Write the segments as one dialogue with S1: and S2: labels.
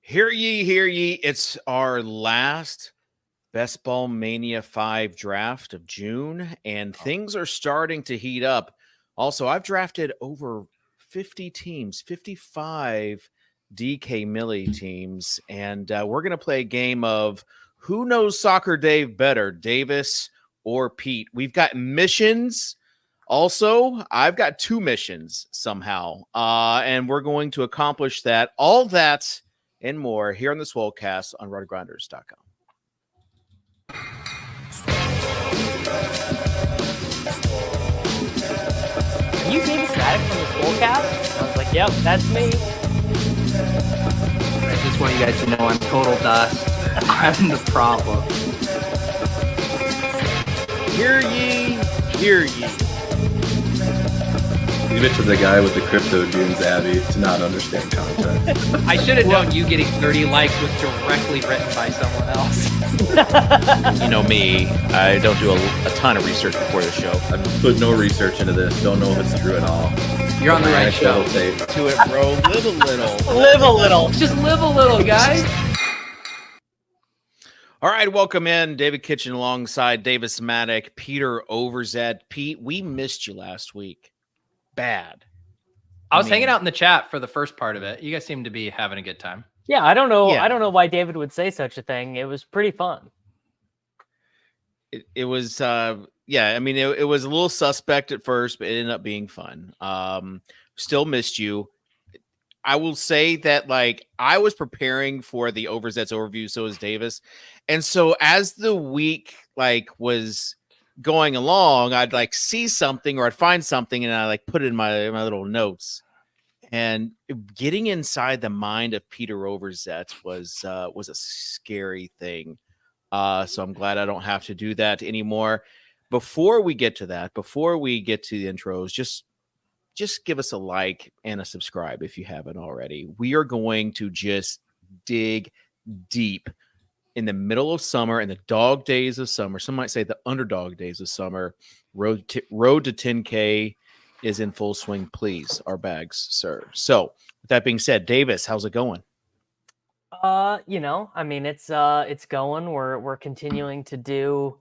S1: Hear ye, hear ye. It's our last Best Ball Mania 5 draft of June, and things are starting to heat up. Also, I've drafted over 50 teams, 55 DK Millie teams, and we're going to play a game of who knows Soccer Dave better, Davis or Pete. We've got missions. Also, I've got 2 missions somehow, and we're going to accomplish that. All that and more here on the Swolecast on RotoGrinders.com.
S2: You Davis Maddox from the Swolecast? I was like, yep, that's me.
S3: I just want you guys to know I'm total dust. I'm the problem.
S1: Hear ye, hear ye.
S4: Leave it to the guy with the crypto dunes, Abby, to not understand context.
S3: I should have known you getting 30 likes was directly written by someone else.
S1: You know me, I don't do a ton of research before the show.
S4: I've put no research into this. Don't know if it's true at all.
S3: You're on the right show.
S1: To it, bro. Live a little.
S2: Live a little.
S3: Just live a little, guys.
S1: All right, welcome in David Kitchen alongside Davis Maddock, Peter Overzet. Pete, we missed you last week. Bad.
S3: I was hanging out in the chat for the first part of it. You guys seem to be having a good time.
S2: Yeah, I don't know.
S1: Yeah.
S2: I don't know why David would say such a thing. It was pretty fun.
S1: It was, yeah, I mean, it was a little suspect at first, but it ended up being fun. Still missed you. I will say that, like, I was preparing for the Overzet's overview, so was Davis. And so as the week, like, was going along, I'd like see something or I'd find something and I like put it in my little notes. And getting inside the mind of Peter Overzet was a scary thing. So I'm glad I don't have to do that anymore. Before we get to that, before we get to the intros, just give us a like and a subscribe if you haven't already. We are going to just dig deep in the middle of summer, in the dog days of summer. Some might say the underdog days of summer. Road to 10K is in full swing. Please, our bags, sir. So with that being said, Davis, how's it going?
S2: You know, I mean, it's going. We're continuing to do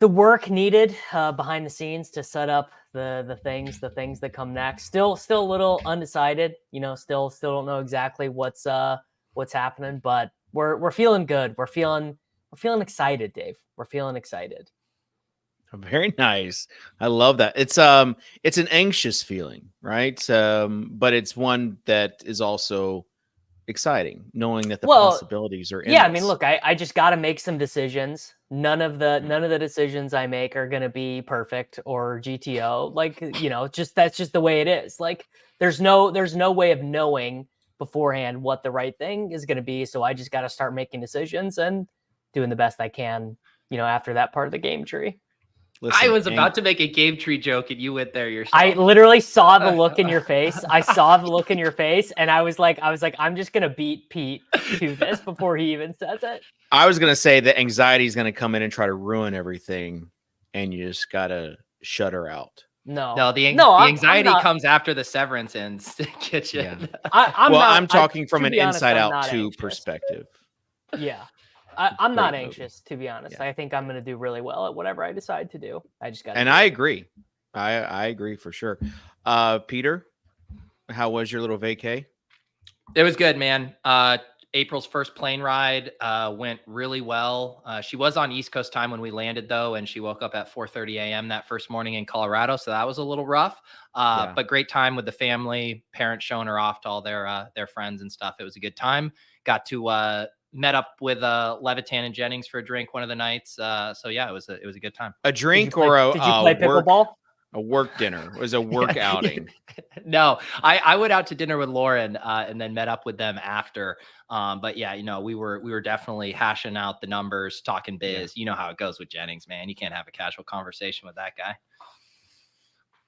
S2: the work needed behind the scenes to set up the things that come next. Still a little undecided. You know, still don't know exactly what's happening, but we're feeling good. We're feeling excited, Dave. We're feeling excited.
S1: Very nice. I love that. It's an anxious feeling, right? But it's one that is also exciting, knowing that the possibilities are endless.
S2: Yeah, I mean, look, I just got to make some decisions. None of the decisions I make are going to be perfect or GTO. Like, you know, that's just the way it is. Like, there's no way of knowing beforehand what the right thing is going to be. So I just got to start making decisions and doing the best I can, you know, after that part of the game tree.
S3: Listen, I was about to make a game tree joke and you went there yourself.
S2: I literally saw the look in your face. I saw the look in your face and I was like, I'm just going to beat Pete to this before he even says it.
S1: I was going to say that anxiety is going to come in and try to ruin everything and you just got to shut her out.
S3: No, the anxiety comes after the severance ends. Kitchen.
S1: Yeah. I'm talking from an inside out too perspective.
S2: Yeah. I'm not anxious, to be honest. Yeah. I think I'm going to do really well at whatever I decide to do. I just got.
S1: And I agree. I agree for sure. Peter, how was your little vacay?
S3: It was good, man. April's first plane ride went really well. She was on East Coast time when we landed, though, and she woke up at 4:30 a.m. that first morning in Colorado, so that was a little rough. But great time with the family. Parents showing her off to all their friends and stuff. It was a good time. Got to met up with Levitan and Jennings for a drink one of the nights. So yeah, it was a good time.
S1: A drink
S2: did you play pickleball?
S1: A work dinner. It was a work outing.
S3: No, I went out to dinner with Lauren and then met up with them after. But yeah, you know, we were definitely hashing out the numbers, talking biz. Yeah. You know how it goes with Jennings, man. You can't have a casual conversation with that guy.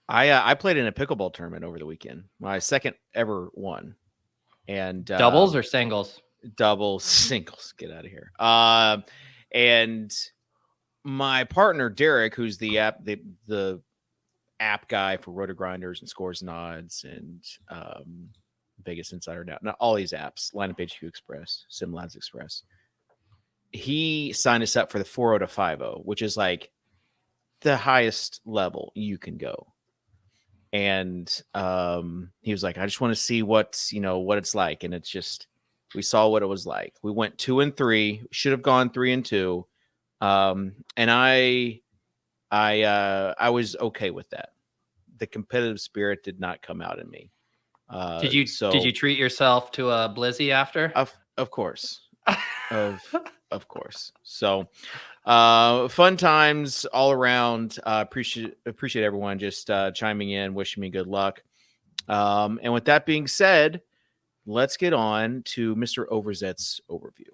S1: I played in a pickleball tournament over the weekend. My second ever one. And
S3: doubles or singles?
S1: Doubles, singles. Get out of here. And my partner Derek, who's the app guy for RotoGrinders and Scores and Odds and Vegas Insider now, not all these apps, Lineup HQ Express, SimLabs Express. He signed us up for the 4.0 to 5.0, which is like the highest level you can go. And he was like, I just want to see what it's like. And it's just, we saw what it was like. We went 2 and 3, should have gone 3 and 2. And I was okay with that. The competitive spirit did not come out in me.
S3: Did you treat yourself to a Blizzy after?
S1: Of course. Of course. So fun times all around. Appreciate everyone just chiming in, wishing me good luck. And with that being said, let's get on to Mr. Overzet's overview.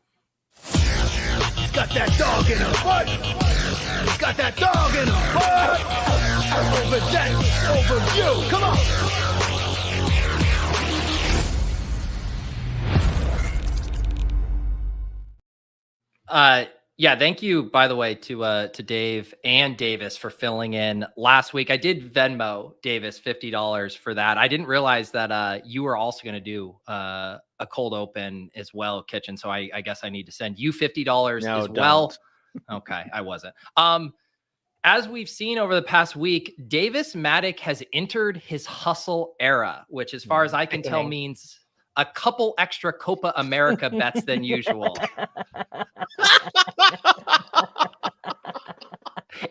S5: He's got that dog in him. What? He's got that dog in him. What? Overzet overview. Come on.
S3: Yeah, thank you, by the way, to Dave and Davis for filling in last week. I did Venmo Davis $50 for that. I didn't realize that you were also going to do a cold open as well, Kitchen. So I guess I need to send you $50 as well. Okay, I wasn't. As we've seen over the past week, Davis Maddock has entered his hustle era, which, as far as I can tell, means a couple extra Copa America bets than usual.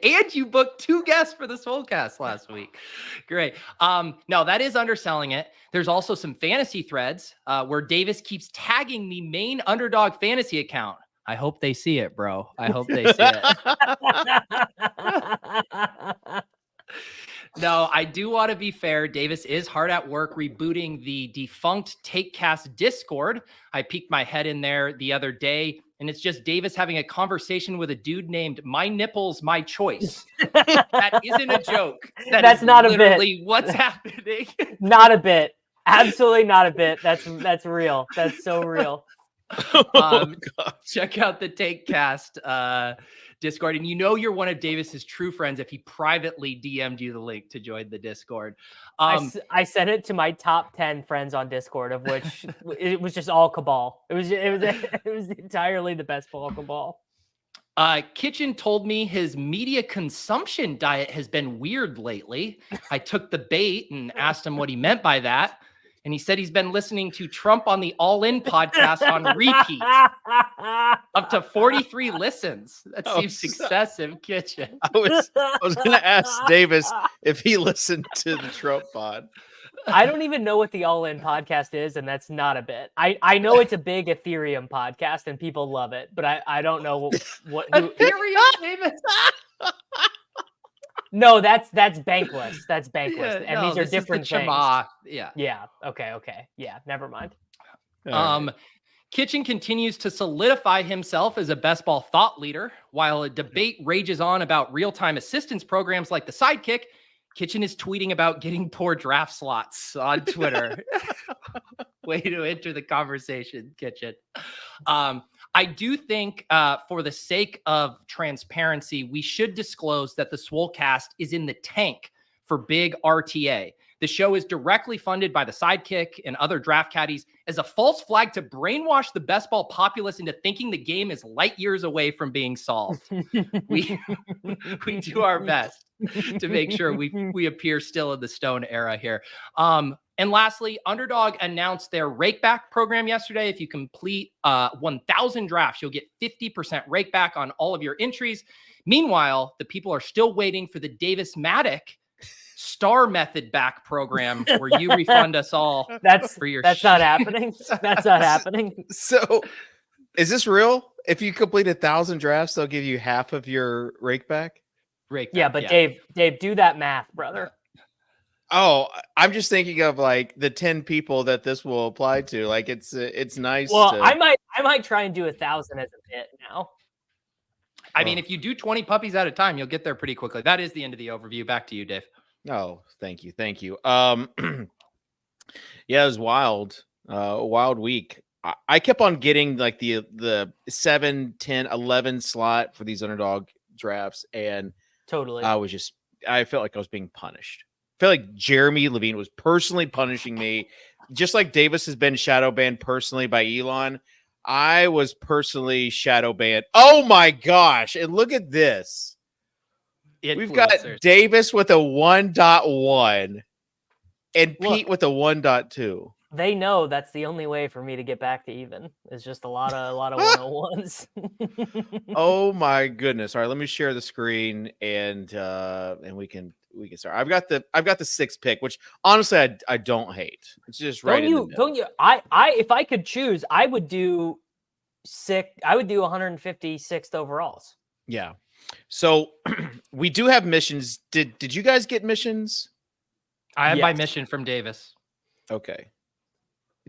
S3: And you booked 2 guests for the Swolecast last week. Great. No, that is underselling it. There's also some fantasy threads where Davis keeps tagging the main Underdog fantasy account. I hope they see it, bro. I hope they see it. No, I do want to be fair. Davis is hard at work rebooting the defunct TakeCast Discord. I peeked my head in there the other day, and it's just Davis having a conversation with a dude named My Nipples, My Choice. That isn't a joke.
S2: That's not a bit.
S3: What's happening.
S2: Not a bit. Absolutely not a bit. That's real. That's so real.
S3: Check out the TakeCast Discord, and you're one of Davis's true friends if he privately DM'd you the link to join the Discord.
S2: I sent it to my top 10 friends on Discord, of which it was just all cabal. It was entirely the best ball cabal.
S3: Kitchen told me his media consumption diet has been weird lately. I took the bait and asked him what he meant by that. And he said he's been listening to Trump on the All In podcast on repeat. Up to 43 listens. That seems excessive, Kitchen.
S1: I was going to ask Davis if he listened to the Trump pod.
S2: I don't even know what the All In podcast is, and that's not a bit. I know it's a big Ethereum podcast, and people love it, but I don't know what
S3: Ethereum, Davis.
S2: No, that's Bankless. That's Bankless.
S3: Yeah,
S2: and these are different things.
S3: Yeah.
S2: Yeah. Okay. Yeah. Never mind.
S3: Kitchen continues to solidify himself as a best ball thought leader while a debate rages on about real-time assistance programs like the Sidekick. Kitchen is tweeting about getting poor draft slots on Twitter. Way to enter the conversation, Kitchen. I do think for the sake of transparency, we should disclose that the Swolecast is in the tank for big RTA. The show is directly funded by the Sidekick and other draft caddies as a false flag to brainwash the best ball populace into thinking the game is light years away from being solved. We do our best to make sure we appear still in the Stone era here. And lastly, Underdog announced their rakeback program yesterday. If you complete 1,000 drafts, you'll get 50% rakeback on all of your entries. Meanwhile, the people are still waiting for the Davis Maddock Star Method back program where you refund us all.
S2: That's not happening. That's not happening.
S1: So is this real? If you complete 1,000 drafts, they'll give you half of your rakeback?
S2: Yeah, but yeah. Dave, do that math, brother.
S1: Oh, I'm just thinking of like the 10 people that this will apply to. Like it's nice.
S2: Well, I might try and do 1,000 as a bit now.
S3: I mean, if you do 20 puppies at a time, you'll get there pretty quickly. That is the end of the overview. Back to you, Dave.
S1: Oh, thank you. Yeah, it was wild. A wild week. I kept on getting like the 7, 10, 11 slot for these Underdog drafts, and
S2: totally,
S1: I felt like I was being punished. I felt like Jeremy Levine was personally punishing me. just like Davis has been shadow banned personally by Elon, I was personally shadow banned. Oh my gosh. And look at this. We've got
S3: Influencers.
S1: Davis with a 1.1 and
S2: Look.
S1: Pete with a 1.2.
S2: They know that's the only way for me to get back to even. Is just a lot of 101s.
S1: Oh my goodness. All right, let me share the screen and we can start. I've got the 6th pick, which honestly I don't hate. It's just right in the middle.
S2: Don't you? I if I could choose, I would do 156th overalls.
S1: Yeah. So we do have missions. Did you guys get missions?
S3: I have my
S2: Yes.
S3: mission from Davis.
S1: Okay.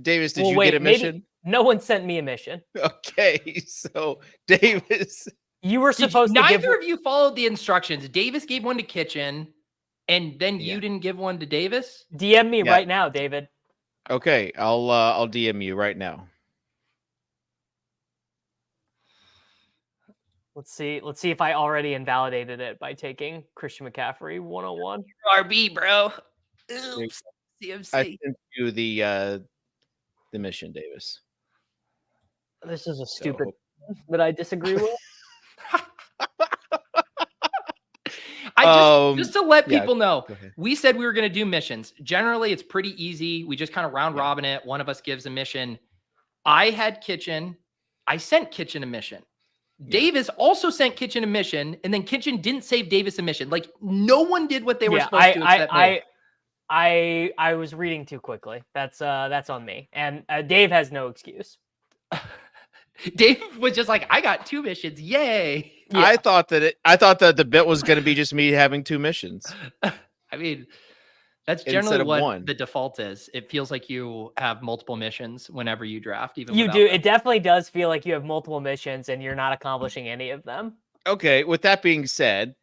S1: Davis, did
S2: Well,
S1: you
S2: wait,
S1: get a
S2: maybe-
S1: mission?
S2: No one sent me a mission.
S1: Okay. So Davis,
S2: You were supposed to give.
S3: Neither of you followed the instructions. Davis gave one to Kitchen, and then
S1: Yeah.
S3: you didn't give one to Davis.
S2: DM me
S1: Yeah.
S2: right now, David.
S1: okay, I'll DM you right now.
S2: Let's see if I already invalidated it by taking Christian McCaffrey 101.
S3: RB, bro.
S1: Oops. I
S3: CMC.
S1: sent you the mission, Davis.
S2: This is a
S1: So,
S2: stupid that I disagree with.
S3: Just to let
S1: yeah,
S3: people know,
S1: go ahead.
S3: we said we were going to do missions. Generally, it's pretty easy. We just kind of round robin it. One of us gives a mission. I had Kitchen. I sent Kitchen a mission. Davis also sent Kitchen a mission, and then Kitchen didn't save Davis a mission. Like no one did what they were supposed to except me.
S2: I was reading too quickly. That's on me. And Dave has no excuse.
S3: Dave was just like, I got 2 missions. Yay.
S2: Yeah.
S1: I thought that the bit was going to be just me having 2 missions.
S3: I mean, that's
S1: Instead
S3: generally
S1: of
S3: what
S1: one.
S3: the default is. It feels like you have multiple missions whenever you draft. Even
S2: You
S3: without
S2: do.
S3: them.
S2: It definitely does feel like you have multiple missions and you're not accomplishing any of them.
S1: Okay, with that being said,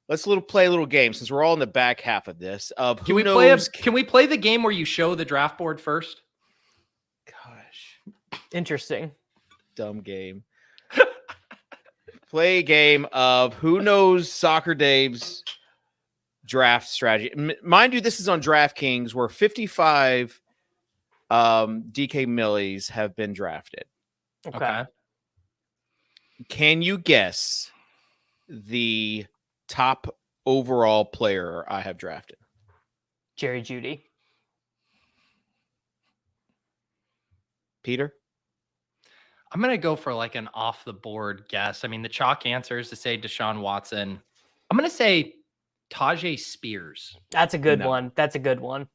S1: let's play a little game since we're all in the back half of this. Of
S3: Can we play the game where you show the draft board first?
S1: Gosh,
S2: Interesting.
S1: dumb game. Play a game of who knows Soccer Dave's draft strategy. Mind you, this is on DraftKings where 55 DK Millies have been drafted.
S2: Okay.
S1: Can you guess the top overall player I have drafted?
S2: Jerry Jeudy.
S1: Peter?
S3: I'm going to go for like an off the board guess. I mean, the chalk answer is to say Deshaun Watson. I'm going to say Tajay Spears.
S2: That's a good
S1: No.
S2: one. That's a good one.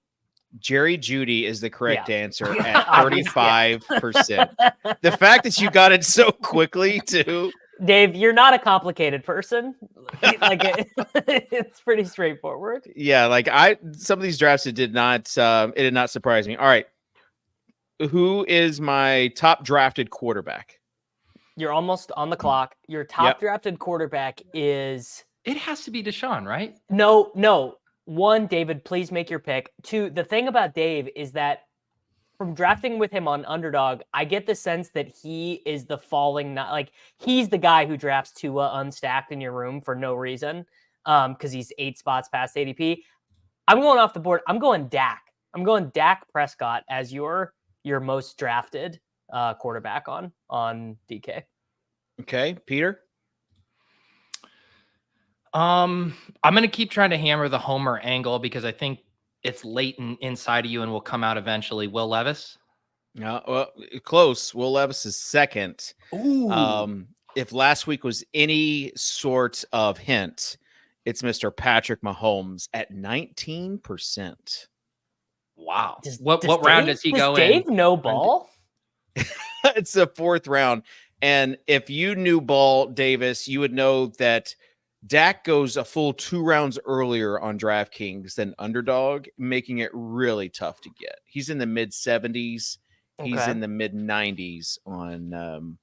S1: Jerry Jeudy is the correct answer at
S2: Obviously.
S1: 35%. The fact that you got it so quickly too.
S2: Dave, you're not a complicated person. It's pretty straightforward.
S1: Yeah, like some of these drafts it did not surprise me. All right. Who is my top drafted quarterback?
S2: You're almost on the clock. Your top
S1: Yep.
S2: drafted quarterback is
S3: It has to be Deshaun, right?
S2: no. 1, David, please make your pick. 2, the thing about Dave is that from drafting with him on Underdog, I get the sense that he is the he's the guy who drafts Tua unstacked in your room for no reason, because he's 8 spots past ADP. I'm going off the board. I'm going Dak. I'm going Dak Prescott as your most drafted quarterback on DK.
S1: Okay, Peter.
S3: I'm going to keep trying to hammer the homer angle because I think it's latent inside of you and will come out eventually. Will Levis?
S1: Well, close. Will Levis is second.
S3: Ooh.
S1: If last week was any sort of hint, it's Mr. Patrick Mahomes at 19%.
S3: Wow.
S2: Does
S3: What round
S2: Dave-
S3: does he go
S2: Dave
S3: in?
S2: no ball?
S1: It's the 4th round. And if you knew ball, Davis, you would know that Dak goes a full 2 rounds earlier on DraftKings than Underdog, making it really tough to get. He's in the mid 70s. He's
S2: Okay.
S1: in the mid 90s on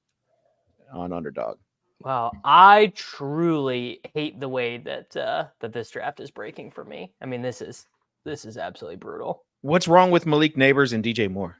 S1: Underdog.
S2: Wow, I truly hate the way that that this draft is breaking for me. I mean, this is absolutely brutal.
S1: What's wrong with Malik Neighbors and DJ Moore?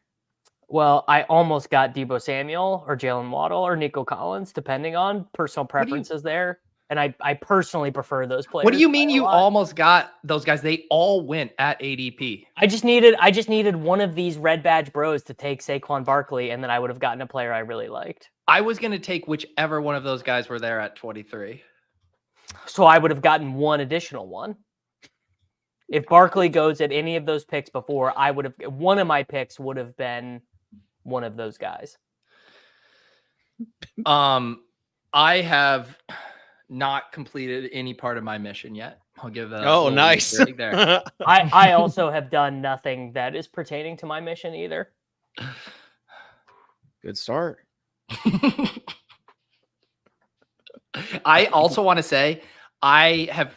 S2: Well, I almost got Deebo Samuel or Jalen Waddle or Nico Collins, depending on personal preferences there. And I personally prefer those players.
S3: What do you mean
S2: by a
S3: you
S2: lot.
S3: almost got those guys? They all went at ADP.
S2: I just needed one of these red badge bros to take Saquon Barkley, and then I would have gotten a player I really liked.
S3: I was going to take whichever one of those guys were there at 23.
S2: So I would have gotten one additional one. If Barkley goes at any of those picks before, one of my picks would have been one of those guys.
S3: I have not completed any part of my mission yet. I'll give that.
S1: Oh, nice.
S3: There.
S2: I also have done nothing that is pertaining to my mission either.
S1: Good start.
S3: I also want to say I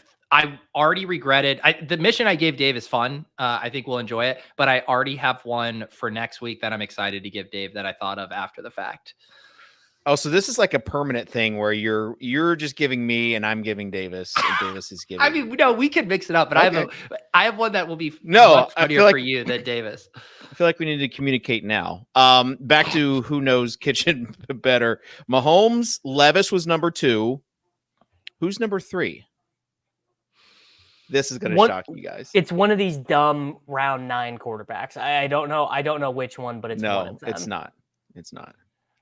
S3: already regretted the mission I gave Dave is fun. I think we'll enjoy it, but I already have one for next week that I'm excited to give Dave that I thought of after the fact.
S1: Oh, so this is like a permanent thing where you're just giving me and I'm giving Davis and Davis is giving.
S3: I mean, no, we can mix it up, but
S1: Okay.
S3: I have one that will be
S1: No, I
S3: funnier
S1: feel like
S3: for you than Davis.
S1: I feel like we need to communicate now. Back to who knows Kitchen better. Mahomes, Levis was number 2. Who's number 3? This is going to shock you guys.
S2: It's one of these dumb round 9 quarterbacks. I don't know. I don't know which one, but it's one of them.
S1: It's not. It's not.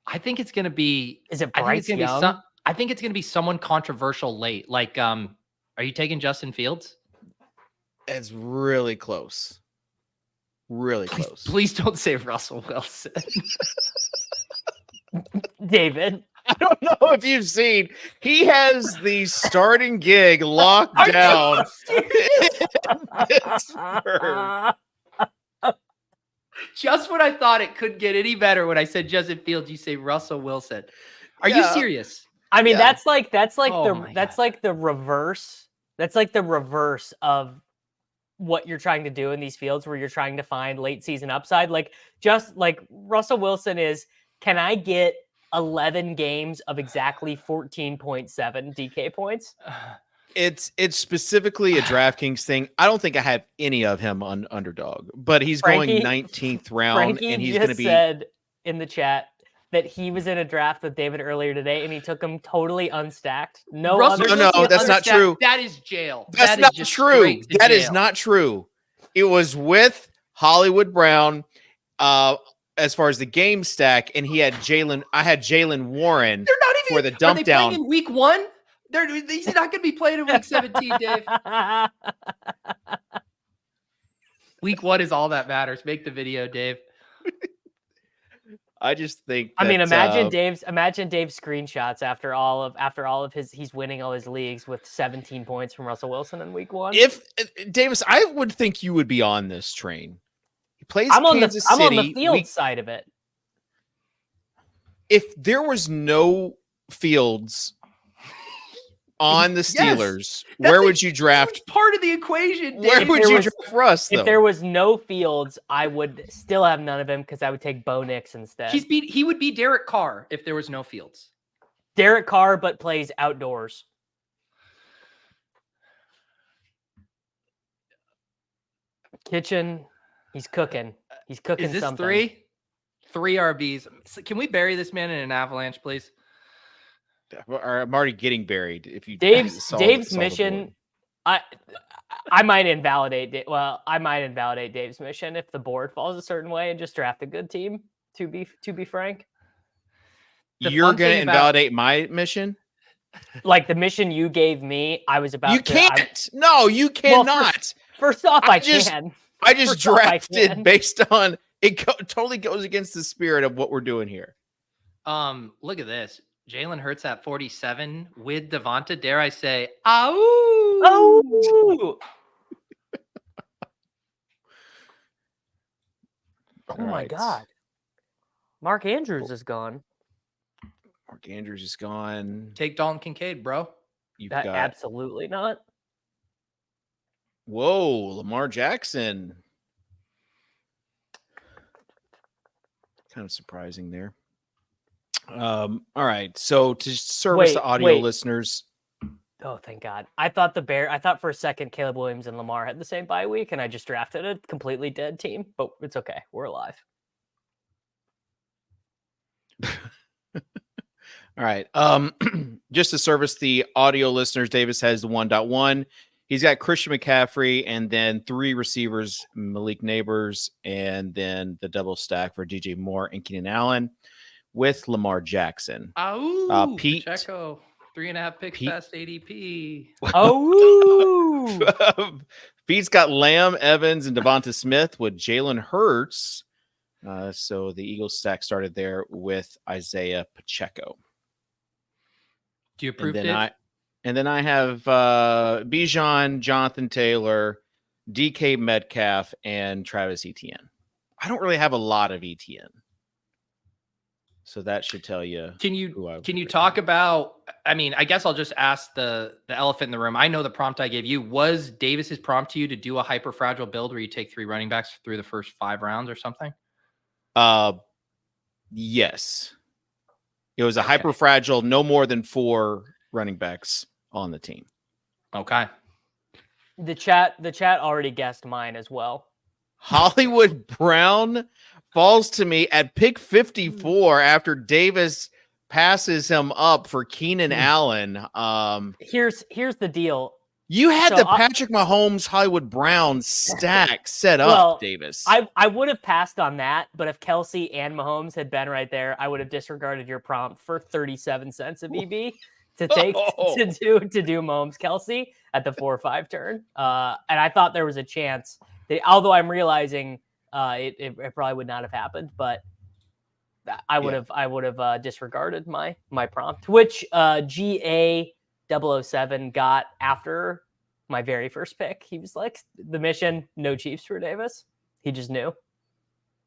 S3: I think it's going to be.
S2: Is it
S3: I think
S2: Bryce
S3: it's going to be
S2: Young?
S3: I think it's going to be someone controversial late. Like, are you taking Justin Fields?
S1: It's really close. Really close.
S3: Please don't say Russell Wilson.
S2: David.
S1: I don't know if you've seen. He has the starting gig locked down.
S3: Just when I thought it couldn't get any better, when I said Justin Fields, you say Russell Wilson. Are you serious?
S2: I mean,
S1: Yeah.
S2: that's like
S3: Oh
S2: the reverse. That's like the reverse of what you're trying to do in these fields where you're trying to find late season upside. Like just like Russell Wilson is, can I get 11 games of exactly 14.7 DK points?
S1: It's specifically a DraftKings thing. I don't think I have any of him on underdog, but he's
S2: Frankie-
S1: going 19th round,
S2: Frankie
S1: and he's
S2: just
S1: going to be.
S2: said in the chat that he was in a draft with David earlier today, and he took him totally unstacked. No,
S3: Russell
S2: other-
S1: No,
S3: Wilson
S1: that's not
S3: understand-
S1: true.
S3: That is jail.
S1: That's
S3: That is
S1: not
S3: just
S1: true.
S3: straight to
S1: That is
S3: jail.
S1: not true. It was with Hollywood Brown. As far as the game stack, and I had Jalen Warren
S3: They're not even
S1: for the
S3: Are
S1: dump
S3: they
S1: down.
S3: playing in week 1? He's not going to be playing in week 17, Dave. Week 1 is all that matters. Make the video, Dave.
S1: I just think.
S2: I mean,
S1: that,
S2: imagine Dave's screenshots after all of his he's winning all his leagues with 17 points from Russell Wilson in week 1.
S1: If Davis, I would think you would be on this train. He plays
S2: I'm on
S1: Kansas
S2: the
S1: City.
S2: field side of it.
S1: If there was no Fields on the Steelers,
S3: That's
S1: where
S3: a
S1: would you draft?
S3: huge part of the equation, Dave.
S1: Where would
S2: there
S1: you
S2: was-
S1: draft Russ? Though?
S2: If there was no Fields, I would still have none of him because I would take Bo Nix instead.
S3: He would be Derek Carr if there was no Fields.
S2: Derek Carr, but plays outdoors. Kitchen, he's cooking. He's cooking
S3: Is this
S2: something.
S3: 3? 3 RBs. Can we bury this man in an avalanche, please?
S1: I'm already getting buried. If you
S2: Dave's
S1: saw the
S2: mission,
S1: board.
S2: I might invalidate. I might invalidate Dave's mission if the board falls a certain way and just draft a good team. To be frank,
S1: You're
S3: fun
S1: going to
S3: thing about-
S1: invalidate my mission.
S2: like the mission you gave me, I was about.
S1: You can't. No, you
S2: Well,
S1: cannot.
S2: First off,
S1: I
S2: I
S1: just-
S2: can.
S1: I just
S2: First off, I
S1: drafted
S2: can.
S1: based on it. Totally goes against the spirit of what we're doing here.
S3: Look at this. Jalen Hurts at 47 with Devonta. Dare I say, ow!
S2: Oh! Oh my
S1: Alright.
S2: God. Mark Andrews is gone.
S1: Mark Andrews is gone.
S3: Take Dalton Kincaid, bro.
S1: You've got
S2: Absolutely not.
S1: whoa, Lamar Jackson. Kind of surprising there. All right. So to service
S2: Wait,
S1: the audio
S2: wait.
S1: listeners,
S2: Oh, thank God. I thought for a second Caleb Williams and Lamar had the same bye week, and I just drafted a completely dead team, but it's okay. We're alive.
S1: all right. just to service the audio listeners, Davis has the 1.1. He's got Christian McCaffrey and then 3 receivers, Malik Neighbors, and then the double stack for DJ Moore and Keenan Allen with Lamar Jackson.
S3: Oh,
S1: Pete.
S3: Pacheco, 3.5 picks past ADP.
S2: Oh,
S1: Pete's got Lamb, Evans, and Devonta Smith with Jalen Hurts. So the Eagles stack started there with Isaiah Pacheco.
S3: Do you approve
S1: And
S3: it?
S1: then I have Bijan, Jonathan Taylor, DK Metcalf, and Travis Etienne. I don't really have a lot of Etienne. So that should tell you.
S3: Can you talk about, I mean, I guess I'll just ask the elephant in the room. I know the prompt I gave you. Was Davis's prompt to you to do a hyper fragile build where you take 3 running backs through the first 5 rounds or something?
S1: Yes. It was a hyper fragile, no more than 4 running backs on the team.
S3: Okay.
S2: the chat already guessed mine as well.
S1: Hollywood Brown falls to me at pick 54 after Davis passes him up for Keenan Allen.
S2: Here's the deal.
S1: You had
S2: So
S1: the Patrick Mahomes Hollywood Brown stack set up,
S2: Well,
S1: Davis.
S2: I would have passed on that, but if Kelsey and Mahomes had been right there, I would have disregarded your prompt for 37 cents of EB to take to do Mahomes Kelsey at the 4-5 turn. And I thought there was a chance that, although I'm realizing it probably would not have happened, but I would have disregarded my prompt, which GA 007 got after my very first pick. He was like, the mission, no Chiefs for Davis. He just knew.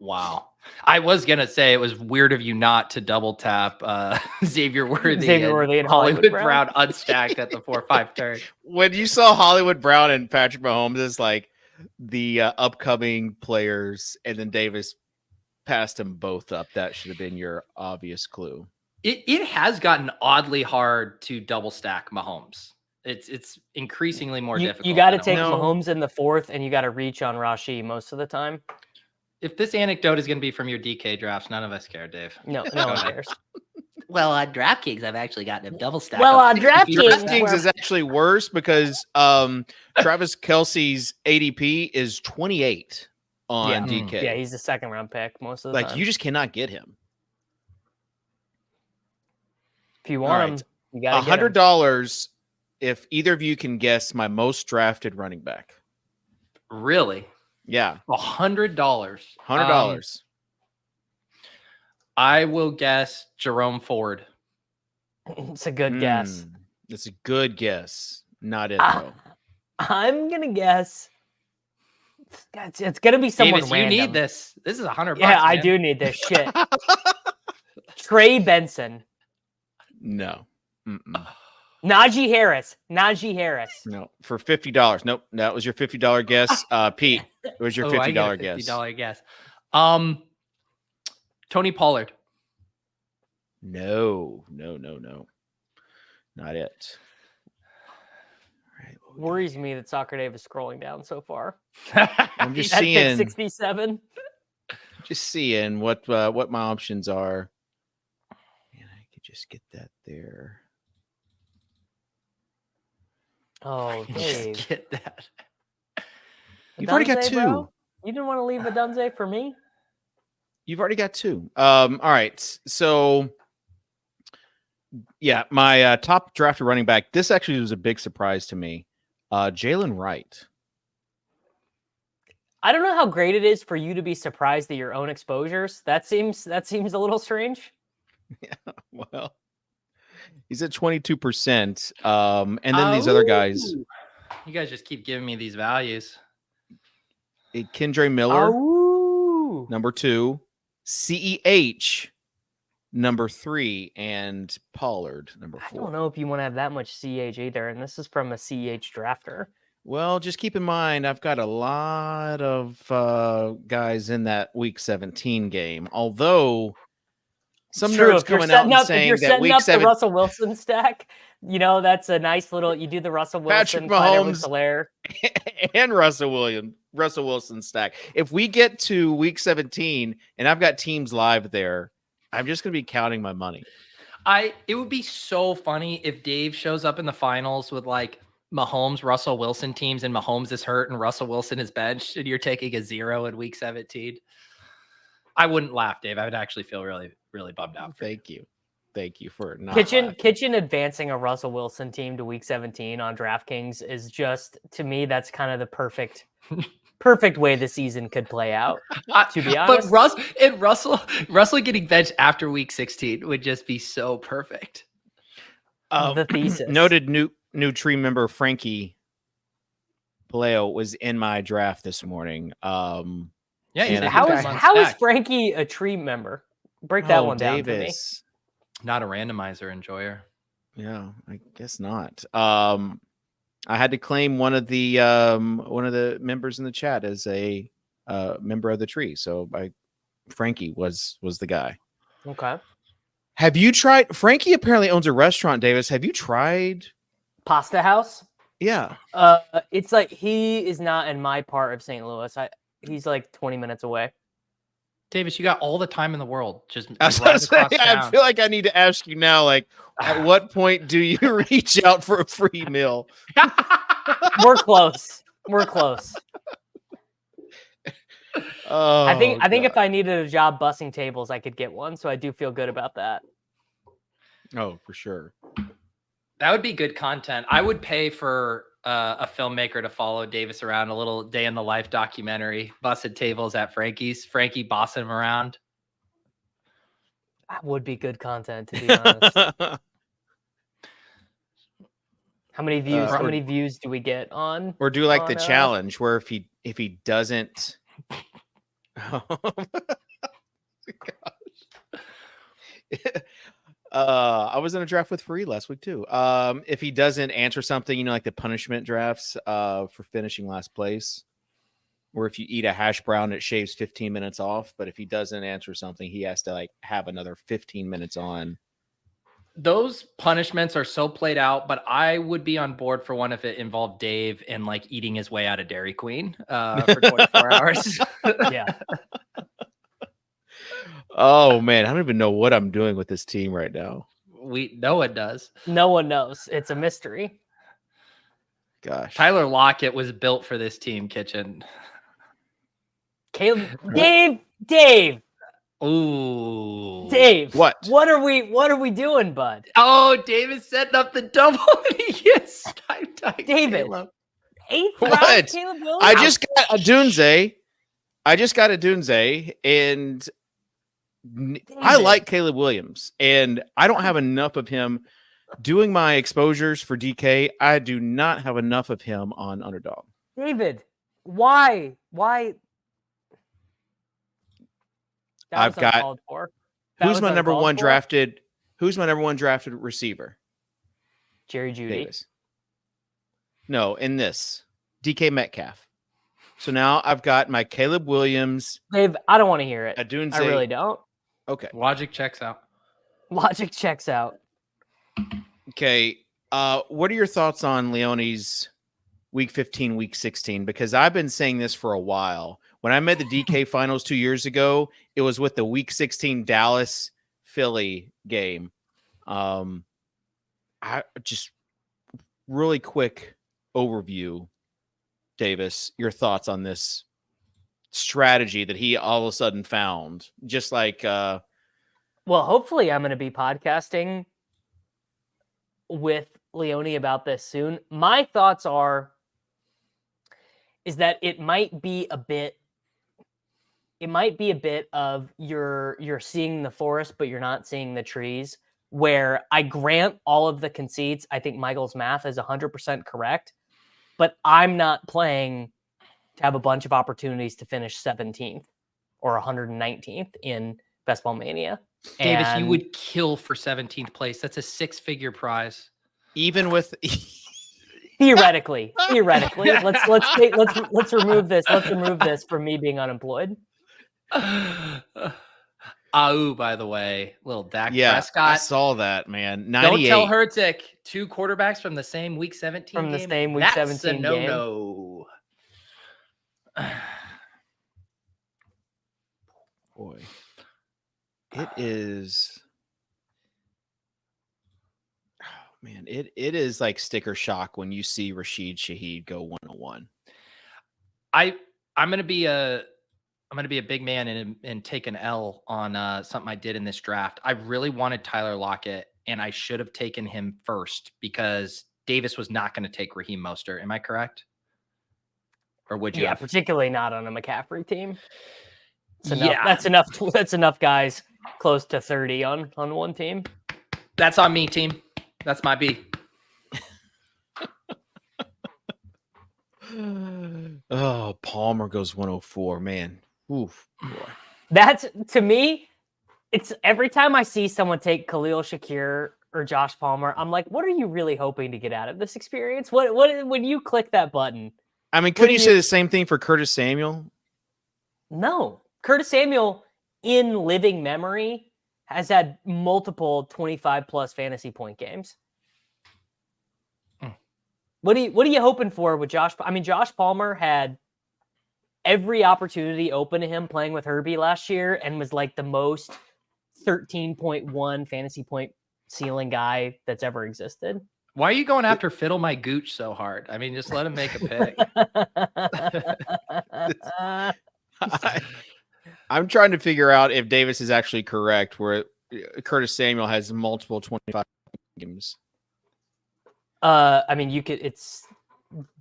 S3: Wow. I was going to say it was weird of you not to double tap Xavier Worthy
S2: and Hollywood
S3: Brown unstacked at the 4-5 turn.
S1: When you saw Hollywood Brown and Patrick Mahomes as like the upcoming players, and then Davis passed them both up, that should have been your obvious clue.
S3: It has gotten oddly hard to double stack Mahomes. It's increasingly more difficult.
S2: You got to take Mahomes in the 4th, and you got to reach on Rashi most of the time.
S3: If this anecdote is going to be from your DK drafts, none of us care, Dave.
S2: No one cares.
S3: Well, on DraftKings, I've actually gotten a double stack.
S2: Well, on
S1: DraftKings is actually worse because Travis Kelsey's ADP is 28 on DK.
S2: Yeah, he's a 2nd round pick most of the time.
S1: You just cannot get him.
S2: If you want him, you got to
S1: $100 if either of you can guess my most drafted running back.
S3: Really?
S1: Yeah.
S3: $100.
S1: $100.
S3: I will guess Jerome Ford.
S2: It's a good guess.
S1: It's a good guess. Not it, though.
S2: I'm going to guess. It's going to be someone
S3: Davis,
S2: random.
S3: You need this. This is $100.
S2: Yeah, I do need this shit. Trey Benson.
S1: No.
S2: Najee Harris.
S1: No, for $50. Nope, that was your $50 guess. Pete, it was your $50 guess.
S3: $50 guess. Tony Pollard.
S1: No. Not it. All right,
S2: Worries me that Soccer Dave is scrolling down so far.
S1: I'm just
S2: At
S1: seeing
S2: pick 67.
S1: Just seeing what my options are. And I could just get that there.
S2: Oh, Dave.
S3: Get that.
S1: You've already got 2.
S2: Bro? You didn't want to leave a Dunze for me?
S1: You've already got 2. All right. So, yeah, my top drafted running back. This actually was a big surprise to me. Jalen Wright.
S2: I don't know how great it is for you to be surprised at your own exposures. That seems a little strange.
S1: Yeah, well, he's at 22%. And then these other guys.
S3: You guys just keep giving me these values.
S1: Kendre Miller, number 2. CEH, number 3. And Pollard, number 4.
S2: I don't know if you want to have that much CEH either. And this is from a CEH drafter.
S1: Well, just keep in mind, I've got a lot of guys in that Week 17 game. Although some nerds coming out and saying that Week 7,
S2: the Russell Wilson stack, that's a nice little. You do the Russell Wilson,
S1: Patrick Mahomes, and Russell Wilson stack. If we get to Week 17 and I've got teams live there, I'm just going to be counting my money.
S3: It would be so funny if Dave shows up in the finals with like Mahomes, Russell Wilson teams, and Mahomes is hurt and Russell Wilson is benched, and you're taking a 0 in week 17. I wouldn't laugh, Dave. I would actually feel really, really bummed out.
S1: Thank you. Thank you for not
S2: Kitchen advancing a Russell Wilson team to week 17 on DraftKings is just, to me, that's kind of the perfect way the season could play out, to be honest.
S3: But Russell getting benched after week 16 would just be so perfect.
S2: The thesis.
S1: Noted new tree member Frankie Paleo was in my draft this morning.
S3: Yeah,
S1: and
S2: how is Frankie a tree member? Break that one down for me.
S3: Not a randomizer enjoyer.
S1: Yeah, I guess not. I had to claim one of the members in the chat as a member of the tree, so Frankie was the guy.
S2: Okay.
S1: Have you tried? Frankie apparently owns a restaurant, Davis. Have you tried
S2: Pasta House?
S1: Yeah.
S2: It's like he is not in my part of St. Louis. He's like 20 minutes away.
S3: Davis, you got all the time in the world. Just
S1: I feel like I need to ask you now, like, at what point do you reach out for a free meal?
S2: We're close.
S1: Oh,
S2: I think if I needed a job bussing tables, I could get one. So I do feel good about that.
S1: Oh, for sure.
S3: That would be good content. I would pay for a filmmaker to follow Davis around, a little day in the life documentary, busted tables at Frankie's, Frankie bossing him around.
S2: That would be good content, to be honest. How many views do we get on?
S1: Or do like the challenge where if he doesn't I was in a draft with Free last week too. If he doesn't answer something, like the punishment drafts for finishing last place, or if you eat a hash brown, it shaves 15 minutes off. But if he doesn't answer something, he has to like have another 15 minutes on.
S3: Those punishments are so played out, but I would be on board for one if it involved Dave and like eating his way out of Dairy Queen for 24 hours.
S2: Yeah.
S1: Oh man, I don't even know what I'm doing with this team right now.
S3: No one does.
S2: No one knows. It's a mystery.
S1: Gosh.
S3: Tyler Lockett was built for this team, Kitchen.
S2: Caleb, Dave.
S3: Ooh.
S2: Dave.
S1: What
S2: are we doing, bud?
S3: Oh, David's setting up the double and he gets sniped.
S2: David.
S3: Caleb.
S2: 8th
S1: What?
S2: round, Caleb Williams?
S1: I just got a Dunze, and I like Caleb Williams, and I don't have enough of him doing my exposures for DK. I do not have enough of him on Underdog.
S2: David, why?
S1: I've got. Who's my number one drafted receiver?
S2: Jerry Jeudy.
S1: Davis. No, in this DK Metcalf. So now I've got my Caleb Williams.
S2: Dave, I don't want to hear it.
S1: Adunze.
S2: I really don't.
S1: Okay.
S3: Logic checks out.
S1: Okay. What are your thoughts on Leone's week 15, week 16? Because I've been saying this for a while. When I made the DK finals 2 years ago, it was with the week 16 Dallas Philly game. I just really quick overview, Davis, your thoughts on this strategy that he all of a sudden found, just like
S2: well, hopefully I'm going to be podcasting with Leone about this soon. My thoughts is that it might be a bit of you're seeing the forest but you're not seeing the trees, where I grant all of the conceits. I think Michael's math is 100% correct, but I'm not playing to have a bunch of opportunities to finish 17th or 119th in Best Ball Mania.
S3: Davis, you would kill for 17th place. That's a 6-figure prize.
S1: Even with
S2: theoretically, let's remove this. Let's remove this from me being unemployed.
S3: By the way, little Dak Prescott.
S1: I saw that, man. 98.
S3: Don't tell Hertzik. 2 quarterbacks from the same week 17
S2: from the
S3: game.
S2: same week
S3: That's
S2: 17
S3: a no.
S1: Boy, it is Man, it is like sticker shock when you see Rashid Shaheed go 101.
S3: I'm gonna be a big man and take an L on something I did in this draft. I really wanted Tyler Lockett, and I should have taken him first because Davis was not going to take Raheem Mostert. Am I correct? Or would you?
S2: Yeah,
S3: have?
S2: particularly not on a McCaffrey team. That's
S3: Yeah.
S2: enough. That's enough. That's enough guys close to 30 on one team.
S3: That's on me, team. That's my B.
S1: Oh, Palmer goes 104. Man, oof, boy.
S2: That's, to me, it's every time I see someone take Khalil Shakir or Josh Palmer, I'm like, what are you really hoping to get out of this experience? What when you click that button?
S1: I mean, could you say the same thing for Curtis Samuel?
S2: No. Curtis Samuel, in living memory, has had multiple 25-plus fantasy point games. What are you hoping for with Josh? I mean, Josh Palmer had every opportunity open to him playing with Herbie last year and was like the most 13.1 fantasy point ceiling guy that's ever existed.
S3: Why are you going after Fiddle My Gooch so hard? I mean, just let him make a pick.
S1: I'm trying to figure out if Davis is actually correct, where Curtis Samuel has multiple 25 games.
S2: I mean, you could.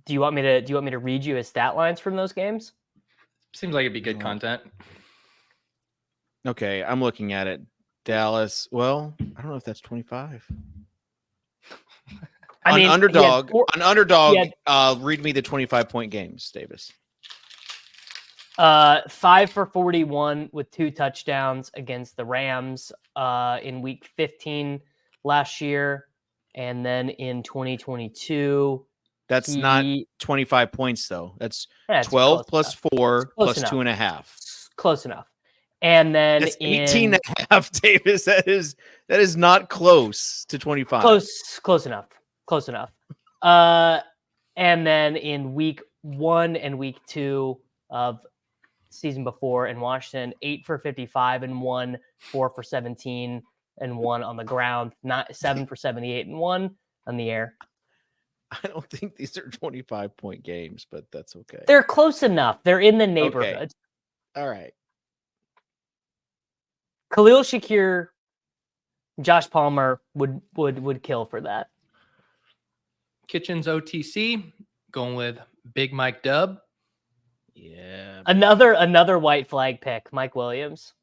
S2: Do you want me to read you his stat lines from those games?
S3: Seems like it'd be good content.
S1: Okay, I'm looking at it. Dallas. Well, I don't know if that's 25.
S2: I mean,
S1: Underdog.
S2: had-
S1: Read me the 25-point games, Davis.
S2: 5 for 41 with 2 touchdowns against the Rams in week 15 last year. And then in 2022,
S1: That's not 25 points, though. That's
S2: yeah, it's
S1: 12 plus
S2: enough.
S1: 4 plus
S2: enough.
S1: 2.5.
S2: Close enough. And then
S1: That's 18 and a half, Davis. That is not close to 25.
S2: Close enough. And then in week 1 and week 2 of season before in Washington, 8 for 55 and 1, 4 for 17 and 1 on the ground, not 7 for 78 and 1 on the air.
S1: I don't think these are 25-point games, but that's okay.
S2: They're close enough. They're in the neighborhood.
S1: Okay. All right.
S2: Khalil Shakir, Josh Palmer would kill for that.
S3: Kitchens OTC going with Big Mike Dub.
S1: Yeah.
S2: Another white flag pick, Mike Williams.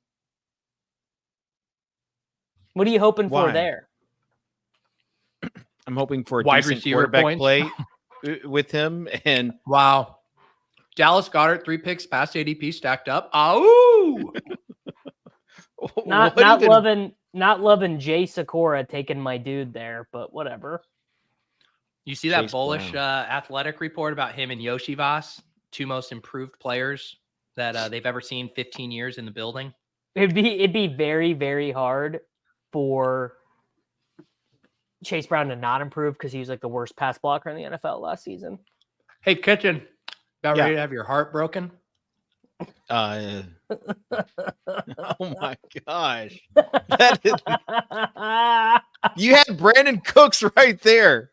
S2: What are you hoping for there?
S1: I'm hoping for a
S3: Wide
S1: decent
S3: receiver
S1: quarterback
S3: points.
S1: play with him. And
S3: Wow. Dallas Goedert, 3 picks, past ADP stacked up. Oh,
S2: not loving Jay Sikora taking my dude there, but whatever.
S3: you see that
S1: Chase
S3: bullish
S1: Brown.
S3: athletic report about him and Yoshi Voss, 2 most improved players that they've ever seen 15 years in the building.
S2: It'd be very, very hard for Chase Brown to not improve because he was like the worst pass blocker in the NFL last season.
S3: Hey, Kitchen, about
S1: Yeah.
S3: ready to have your heart broken?
S1: oh my gosh. That is, you had Brandon Cooks right there.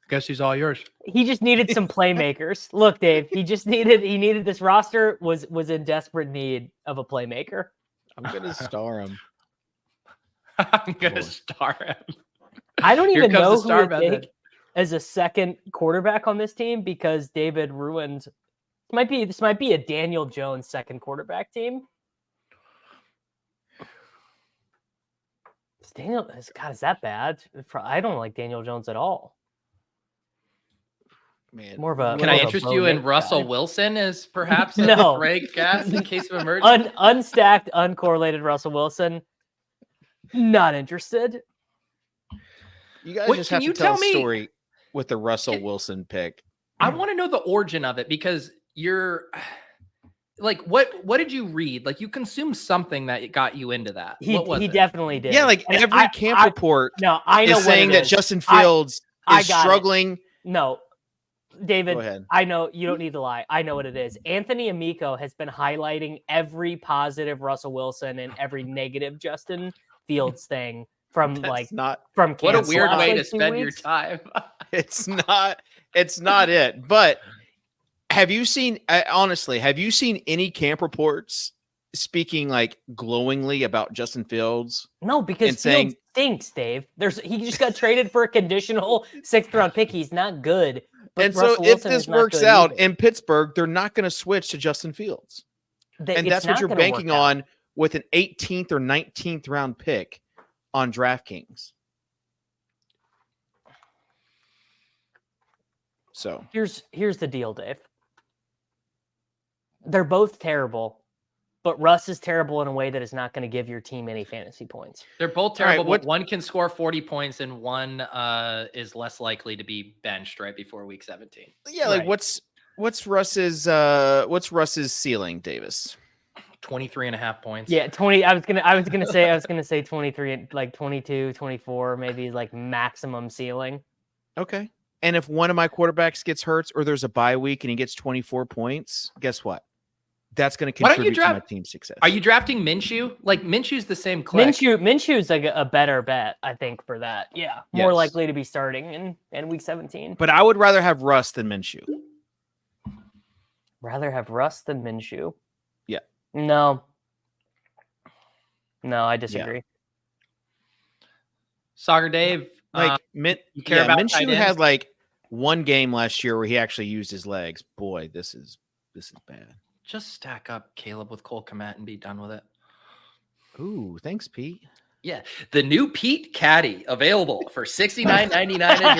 S3: Guess he's all yours.
S2: He just needed some playmakers. Look, Dave, he needed this roster was in desperate need of a playmaker.
S1: I'm gonna star him.
S3: I'm gonna star him.
S2: I don't
S3: Here
S2: even
S3: comes
S2: know
S3: the
S2: who
S3: star
S2: to
S3: method.
S2: take as a second quarterback on this team because David ruined. This might be a Daniel Jones second quarterback team. Is that bad? I don't like Daniel Jones at all.
S1: Man,
S2: More of a.
S3: Can
S2: more
S3: I
S2: of a
S3: interest
S2: Bo
S3: you in
S2: Nix
S3: Russell
S2: guy.
S3: Wilson as perhaps a
S2: No.
S3: Greg Gass in case of emergency?
S2: Unstacked, uncorrelated Russell Wilson. Not interested.
S1: you guys
S3: Wait,
S1: just
S3: can
S1: have to
S3: you
S1: tell a
S3: tell me-
S1: story with the Russell Wilson pick.
S3: I want to know the origin of it because you're like, what did you read? Like, you consumed something that got you into that. What was
S2: He
S3: it?
S2: definitely did.
S1: Yeah, like
S2: And
S1: every camp report
S2: No, I know
S1: is
S2: what
S1: saying
S2: it
S1: that
S2: is.
S1: Justin Fields
S2: I
S1: is
S2: got it.
S1: struggling.
S2: No, David.
S1: Go ahead.
S2: I know you don't need to lie. I know what it is. Anthony Amico has been highlighting every positive Russell Wilson and every negative Justin Fields thing from
S1: That's
S2: like
S1: not.
S2: from
S3: What a
S2: cancel
S3: weird
S2: out
S3: way
S2: like
S3: to
S2: 2
S3: spend your
S2: weeks.
S3: time.
S1: It's not. It's not it. But have you seen? Honestly, have you seen any camp reports speaking like glowingly about Justin Fields?
S2: No, because
S1: And
S2: Fields
S1: saying-
S2: stinks, Dave. He just got traded for a conditional 6th round pick. He's not good. But
S1: And so
S2: Russell
S1: if
S2: Wilson
S1: this
S2: is not
S1: works
S2: good
S1: out
S2: either.
S1: in Pittsburgh, they're not going to switch to Justin Fields. And
S2: It's
S1: that's what
S2: not
S1: you're
S2: gonna work
S1: banking
S2: out.
S1: on with an 18th or 19th round pick on DraftKings. So
S2: Here's the deal, Dave. They're both terrible, but Russ is terrible in a way that is not going to give your team any fantasy points.
S3: They're both
S1: All right,
S3: terrible,
S1: what-
S3: but one can score 40 points and one is less likely to be benched right before week 17.
S1: yeah, like
S2: Right.
S1: what's Russ's ceiling, Davis?
S3: 23.5 points.
S2: Yeah, 20. I was gonna say 23, like 22, 24, maybe like maximum ceiling.
S1: Okay. And if one of my quarterbacks gets hurt or there's a bye week and he gets 24 points, guess what? That's going to
S3: Why don't you
S1: contribute to my
S3: draft-
S1: team's success.
S3: Are you drafting Minshew? Like Minshew's the same click.
S2: Minshew's like a better bet, I think, for that. Yeah, more
S1: Yes.
S2: likely to be starting in week 17.
S1: But I would rather have Russ than Minshew.
S2: Rather have Russ than Minshew.
S1: Yeah.
S2: No, I disagree.
S3: Soccer Dave.
S1: Like
S3: you care about tight
S1: Minshew
S3: ends?
S1: had like one game last year where he actually used his legs. Boy, this is bad.
S3: Just stack up Caleb with Cole Kmet and be done with it.
S1: Ooh, thanks, Pete.
S3: Yeah. The new Pete Caddy available for $69.99 a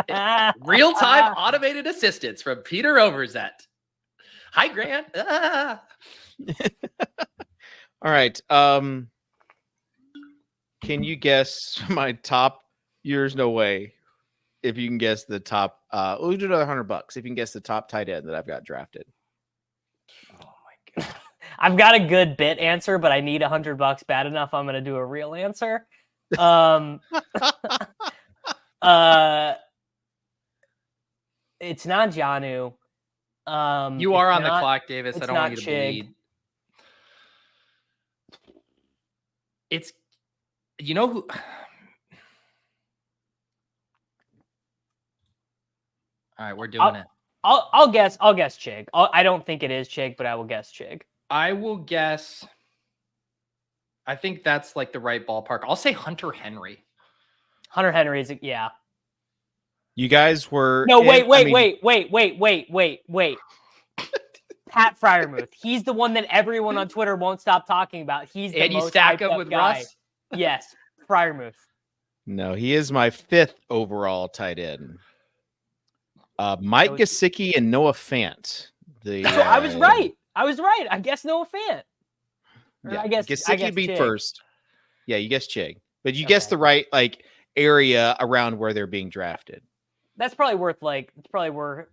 S3: draft. Real-time automated assistance from Peter Overzet. Hi, Grant. Ah.
S1: All right. Can you guess my top? There's no way. If you can guess the top, we'll do another $100 if you can guess the top tight end that I've got drafted.
S3: Oh my God.
S2: I've got a good bit answer, but I need $100 bad enough. I'm going to do a real answer. It's not Janu.
S3: You are
S2: it's
S3: on the
S2: not-
S3: clock, Davis. I
S2: it's
S3: don't want
S2: not
S3: you to
S2: Chig.
S3: bleed. It's, you know who? All right, we're doing it.
S2: I'll guess Chig. I don't think it is Chig, but I will guess Chig.
S3: I will guess. I think that's like the right ballpark. I'll say Hunter Henry.
S2: Hunter Henry is yeah.
S1: You guys were
S2: No, wait. Pat Fryermuth. He's the one that everyone on Twitter won't stop talking about. He's the
S3: And you
S2: most
S3: stack
S2: hyped
S3: him
S2: up
S3: with
S2: guy.
S3: Russ?
S2: Yes, Fryermuth.
S1: No, he is my 5th overall tight end. Mike Gesicki and Noah Fant.
S2: I was right. I guess Noah Fant.
S1: Yeah,
S2: I guess
S1: Gesicki beat
S2: Chig.
S1: first. Yeah, you guessed Chig, but you
S2: Okay.
S1: guessed the right like area around where they're being drafted.
S2: That's probably worth here.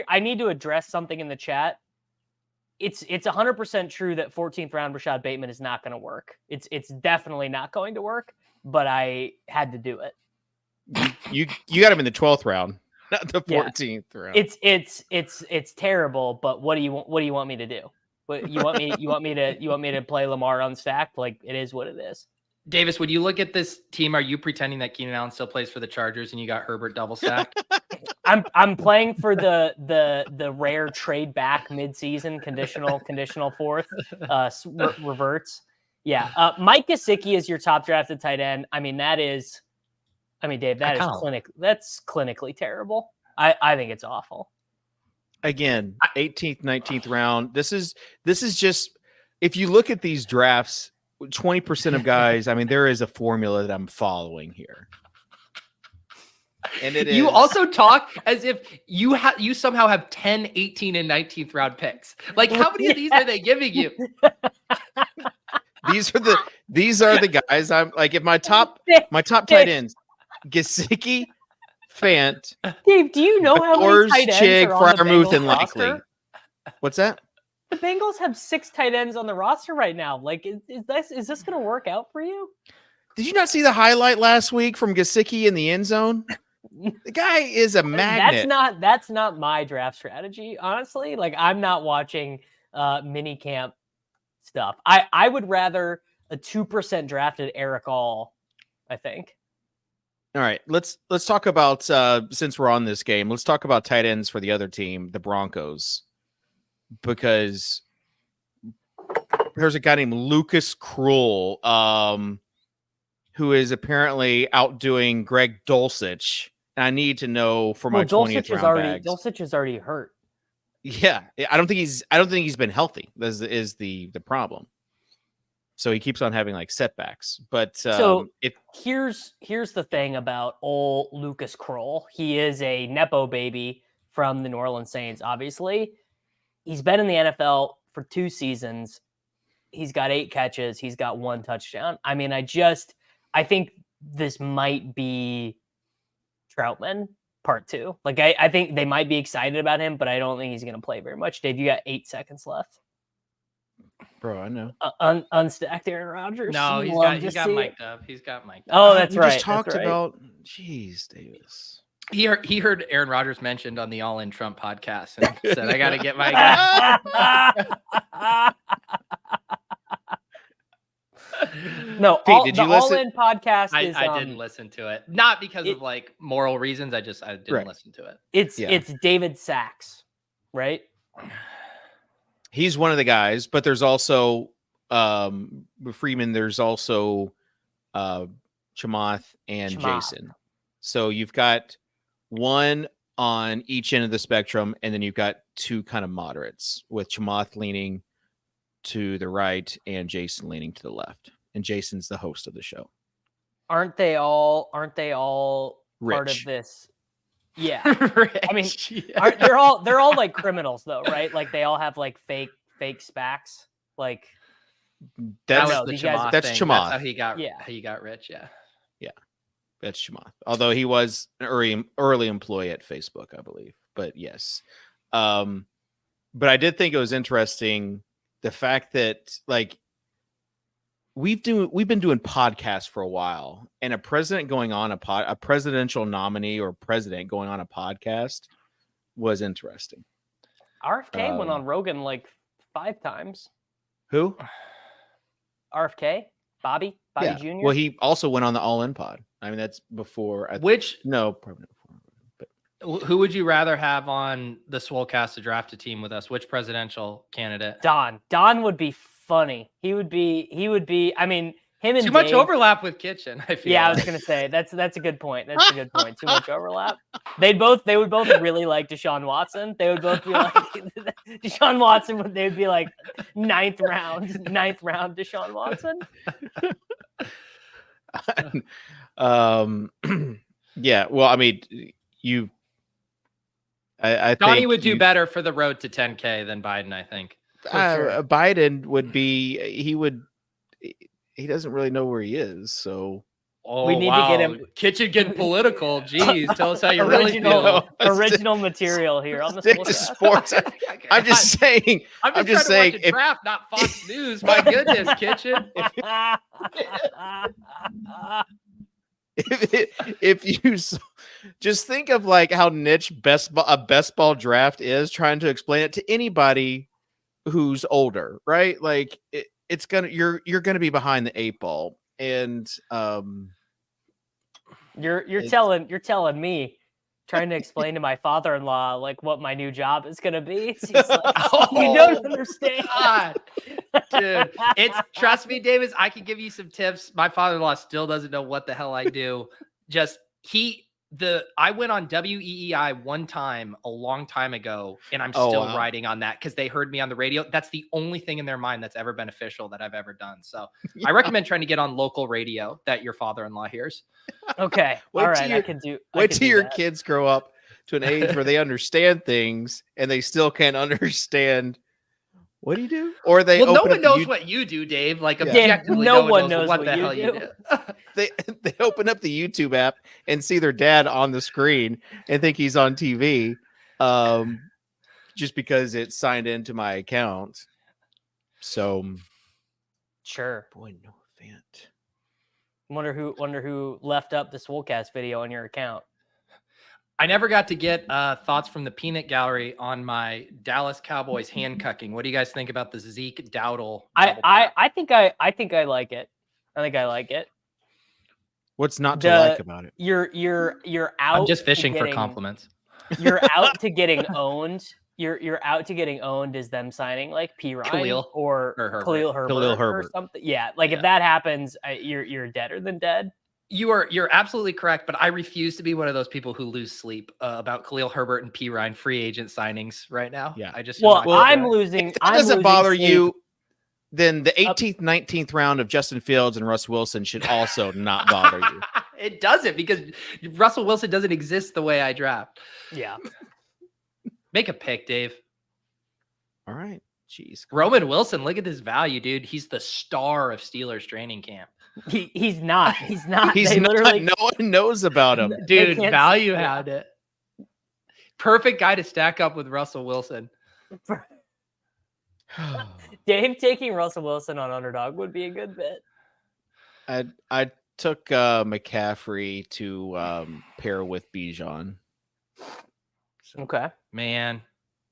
S2: I need to address something in the chat. It's 100% true that 14th round Rashad Bateman is not going to work. It's definitely not going to work, but I had to do it.
S1: You got him in the 12th round, not the
S2: Yeah.
S1: 14th round.
S2: It's terrible, but what do you want me to do? What you want me to play Lamar unstacked? Like it is what it is.
S3: Davis, would you look at this team? Are you pretending that Keenan Allen still plays for the Chargers and you got Herbert double stacked?
S2: I'm playing for the rare trade back midseason conditional fourth reverts. Yeah. Mike Gesicki is your top drafted tight end. I mean, Dave, that's clinically terrible. I think it's awful.
S1: Again, 18th, 19th round. This is just if you look at these drafts, 20% of guys, I mean, there is a formula that I'm following here. And it is.
S3: You also talk as if you somehow have 10, 18, and 19th round picks. Like, how many of these are they giving you?
S1: These are the guys I'm like. If my top tight ends, Gesicki, Fant,
S2: Dave, do you know how
S1: Bowers,
S2: many tight ends
S1: Chig,
S2: are on the
S1: Fryermuth,
S2: Bengals
S1: and Likely.
S2: roster?
S1: What's that?
S2: The Bengals have 6 tight ends on the roster right now. Like, is this going to work out for you?
S1: Did you not see the highlight last week from Gesicki in the end zone? The guy is a magnet.
S2: That's not my draft strategy, honestly. Like, I'm not watching mini camp stuff. I would rather a 2% drafted Eric All, I think.
S1: All right, let's talk about since we're on this game, let's talk about tight ends for the other team, the Broncos, because there's a guy named Lucas Krull, who is apparently outdoing Greg Dulcich. And I need to know for my 20th round bags.
S2: Dulcich is already hurt.
S1: Yeah, I don't think he's been healthy. This is the problem. So he keeps on having like setbacks. But
S2: here's the thing about old Lucas Krull. He is a Nepo baby from the New Orleans Saints, obviously. He's been in the NFL for 2 seasons. He's got 8 catches. He's got 1 touchdown. I mean, I think this might be Troutman part 2. Like, I think they might be excited about him, but I don't think he's going to play very much. Dave, you got 8 seconds left.
S1: Bro, I know.
S2: Unstacked Aaron Rodgers.
S3: No, he's got mic'd up. He's got mic'd up.
S2: Oh, that's right.
S1: We just talked about. Jeez, Davis.
S3: He heard Aaron Rodgers mentioned on the All In Trump podcast and said, "I got to get my guy."
S2: No,
S1: Pete, did you listen?
S2: All In podcast is.
S3: I didn't listen to it, not because of like moral reasons. I didn't listen to it.
S2: It's David Sachs, right?
S1: He's one of the guys, but there's also Freeman. There's also Chamath and Jason. So you've got one on each end of the spectrum, and then you've got 2 kind of moderates, with Chamath leaning to the right and Jason leaning to the left. And Jason's the host of the show.
S2: Aren't they all
S1: Rich.
S2: part of this? Yeah.
S3: Rich,
S2: I mean,
S3: yeah.
S2: they're all like criminals though, right? Like they all have like fake SPACs. Like
S1: That's
S2: know,
S3: the
S2: these guys-
S3: Chamath
S1: that's
S3: thing.
S1: Chamath.
S3: That's how he got.
S2: Yeah.
S3: How he got rich. Yeah.
S1: That's Chamath. Although he was an early employee at Facebook, I believe. But yes. But I did think it was interesting the fact that like we've been doing podcasts for a while, and a president going on a presidential nominee or president going on a podcast was interesting.
S2: RFK went on Rogan like 5 times.
S1: Who?
S2: RFK, Bobby Jr.
S1: Well, he also went on the All In Pod. I mean, that's before. No, probably not before. But
S3: Who would you rather have on the Swolecast to draft a team with us? Which presidential candidate?
S2: Don would be funny. He would be. I mean, him and
S3: Too much
S2: Dave-
S3: overlap with Kitchen. I feel.
S2: Yeah, I
S3: like.
S2: was gonna say that's a good point. That's a good point. Too much overlap. They would both really like Deshaun Watson. They would both be like Deshaun Watson. They would be like ninth round Deshaun Watson.
S1: Yeah. Well, I mean, I
S3: Donnie
S1: think
S3: would do better for the road to 10K than Biden. I think.
S2: Sure.
S1: Biden would be. He doesn't really know where he is. So
S3: Oh,
S2: We need to get him-
S3: Kitchen getting political. Jeez, tell us how you really feel.
S2: original material here on the
S1: stick to sports. I'm just saying.
S3: I'm just
S1: saying.
S3: trying to watch a draft, not Fox News. My goodness, Kitchen.
S1: If you just think of like how niche a best ball draft is, trying to explain it to anybody who's older, right? Like you're gonna be behind the 8 ball, and
S2: You're telling me, trying to explain to my father-in-law like what my new job is gonna be. It's just like, you don't understand.
S3: God. Dude, trust me, Davis, I can give you some tips. My father-in-law still doesn't know what the hell I do. I went on WEEI one time a long time ago, and I'm still riding on that because they heard me on the radio. That's the only thing in their mind that's ever beneficial that I've ever done. So I recommend trying to get on local radio that your father-in-law hears.
S2: Okay. All right. I can do.
S1: Wait till your kids grow up to an age where they understand things and they still can't understand. What do you do? Or they
S3: no
S1: open
S3: one
S1: up
S3: knows what you do, Dave. Like
S2: Yeah.
S3: objectively,
S2: No
S3: one
S2: one knows
S3: what
S2: what
S3: the
S2: you
S3: hell
S2: do.
S3: you do.
S1: They open up the YouTube app and see their dad on the screen and think he's on TV, just because it's signed into my account. So,
S2: Sure.
S1: boy, no event.
S2: Wonder who left up the Swolecast video on your account.
S3: I never got to get thoughts from the peanut gallery on my Dallas Cowboys hand cucking. What do you guys think about the Zeke Dowdle?
S2: I think I like it. I think I like it.
S1: What's not to like about it?
S2: You're out.
S3: I'm just fishing
S2: to
S3: for
S2: getting,
S3: compliments.
S2: You're out to getting owned. You're out to getting owned is them signing like P. Ryan
S3: Khalil
S2: or
S3: Herbert.
S2: Khalil Herbert or something. Yeah, like if that happens, you're deader than dead.
S3: You're absolutely correct, but I refuse to be one of those people who lose sleep about Khalil Herbert and P. Ryan free agent signings right now.
S1: Yeah,
S2: I'm losing.
S1: If that doesn't bother you, then the 18th, 19th round of Justin Fields and Russ Wilson should also not bother you.
S3: It doesn't, because Russell Wilson doesn't exist the way I draft.
S2: Yeah.
S3: Make a pick, Dave.
S1: All right. Jeez.
S3: Roman Wilson, look at this value, dude. He's the star of Steelers training camp.
S2: He's not. He's not.
S1: He's not. No one knows about him.
S3: Dude, value had it. Perfect guy to stack up with Russell Wilson.
S2: Dave taking Russell Wilson on underdog would be a good bet.
S1: I took McCaffrey to pair with Bijan.
S2: So, okay.
S3: Man,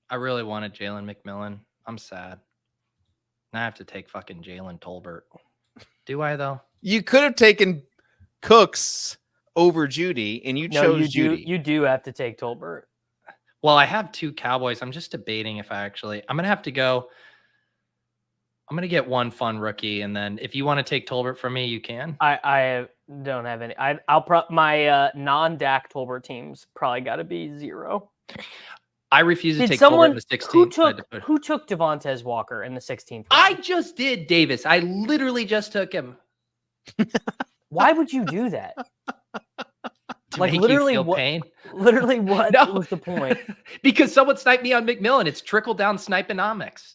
S3: I really wanted Jalen McMillan. I'm sad. Now I have to take fucking Jalen Tolbert. Do I, though?
S1: You could have taken Cooks over Judy, and you chose Judy.
S2: You do have to take Tolbert.
S3: Well, I have two Cowboys. I'm just debating if I'm going to have to go. I'm going to get one fun rookie, and then if you want to take Tolbert from me, you can.
S2: I don't have any. My non-Dak Tolbert teams probably got to be 0.
S3: I refuse to take Tolbert in the 16th.
S2: Who took Devontae Walker in the 16th round?
S3: I just did, Davis. I literally just took him.
S2: Why would you do that?
S3: To like literally you feel pain.
S2: Literally what was the point?
S3: Because someone sniped me on McMillan. It's trickle down snipeonomics.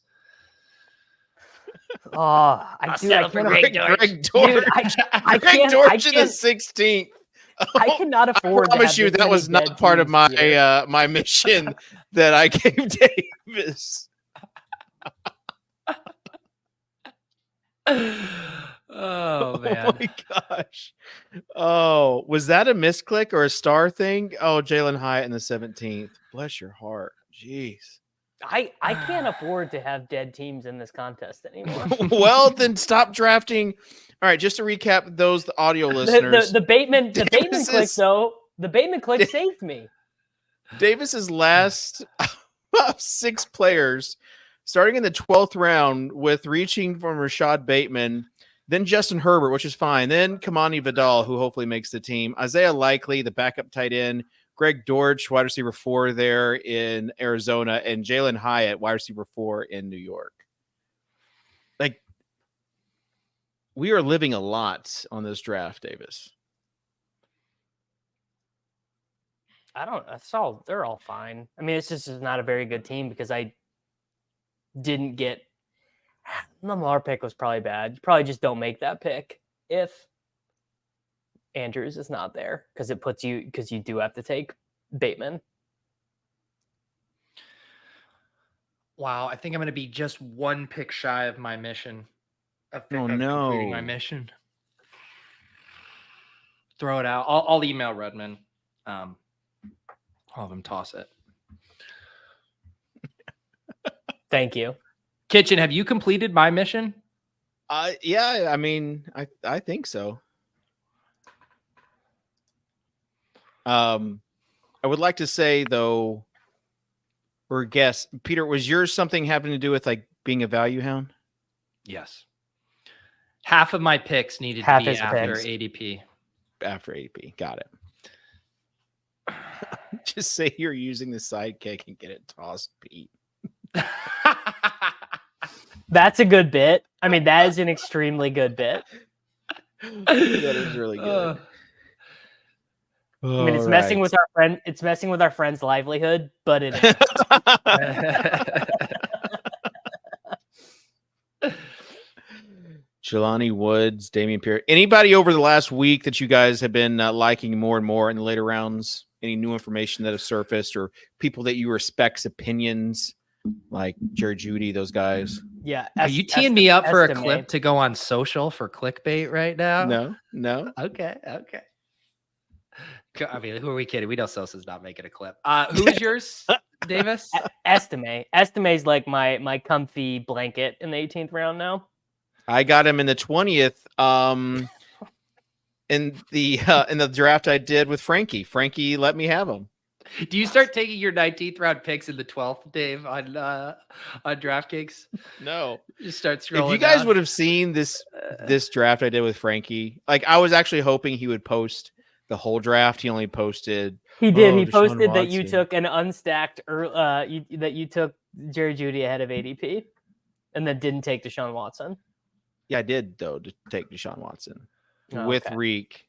S2: Oh, I can't.
S1: Greg Dortch. Greg Dortch in the 16th.
S2: I cannot afford.
S1: I promise you that was not part of my my mission that I gave Davis.
S3: Oh man!
S1: Oh my gosh! Oh, was that a misclick or a star thing? Oh, Jalen Hyatt in the 17th. Bless your heart. Jeez.
S2: I can't afford to have dead teams in this contest anymore.
S1: Well, then stop drafting. All right, just to recap those audio listeners.
S2: The Bateman click though. The Bateman click saved me.
S1: Davis's last 6 players, starting in the 12th round with reaching from Rashad Bateman, then Justin Herbert, which is fine, then Kamani Vidal, who hopefully makes the team, Isaiah Likely, the backup tight end, Greg Dortch, wide receiver 4 there in Arizona, and Jalen Hyatt, wide receiver 4 in New York. Like, we are living a lot on this draft, Davis.
S2: They're all fine. I mean, it's just not a very good team because I didn't get Lamar pick was probably bad. You probably just don't make that pick if Andrews is not there because you do have to take Bateman.
S3: Wow, I think I'm going to be just one pick shy of my mission.
S1: Completing
S3: my mission. Throw it out. I'll email Redmond. I'll have him toss it.
S2: Thank you.
S3: Kitchen, have you completed my mission?
S1: Yeah, I mean, I think so. I would like to say though, or guess, Peter, was yours something having to do with like being a value hound?
S3: Yes. Half of my picks needed to be after ADP.
S1: After ADP, got it. Just say you're using the sidekick and get it tossed, Pete.
S2: That's a good bit. I mean, that is an extremely good bit.
S1: That is really good.
S2: I mean, it's messing with our friend. It's messing with our friend's livelihood, but it is.
S1: Jelani Woods, Damian Pierre. Anybody over the last week that you guys have been liking more and more in the later rounds? Any new information that have surfaced, or people that you respect's opinions, like Jared Judy, those guys?
S2: Yeah.
S3: Are you teeing me up for a clip to go on social for clickbait right now?
S1: No.
S3: Okay. I mean, who are we kidding? We know Sosa's not making a clip. Who is yours, Davis?
S2: Estime's like my comfy blanket in the 18th round now.
S1: I got him in the 20th. In the draft I did with Frankie. Frankie let me have him.
S3: Do you start taking your 19th round picks in the 12th, Dave, on DraftKings?
S1: No.
S3: Just start scrolling.
S1: If you guys
S3: down.
S1: would have seen this draft I did with Frankie, like I was actually hoping he would post the whole draft. He only posted.
S2: He did. He
S1: Deshaun
S2: posted that you
S1: Watson.
S2: took an unstacked, that you took Jerry Jeudy ahead of ADP, and then didn't take Deshaun Watson.
S1: Yeah, I did though to take Deshaun Watson
S2: Oh,
S1: with
S2: okay.
S1: Reek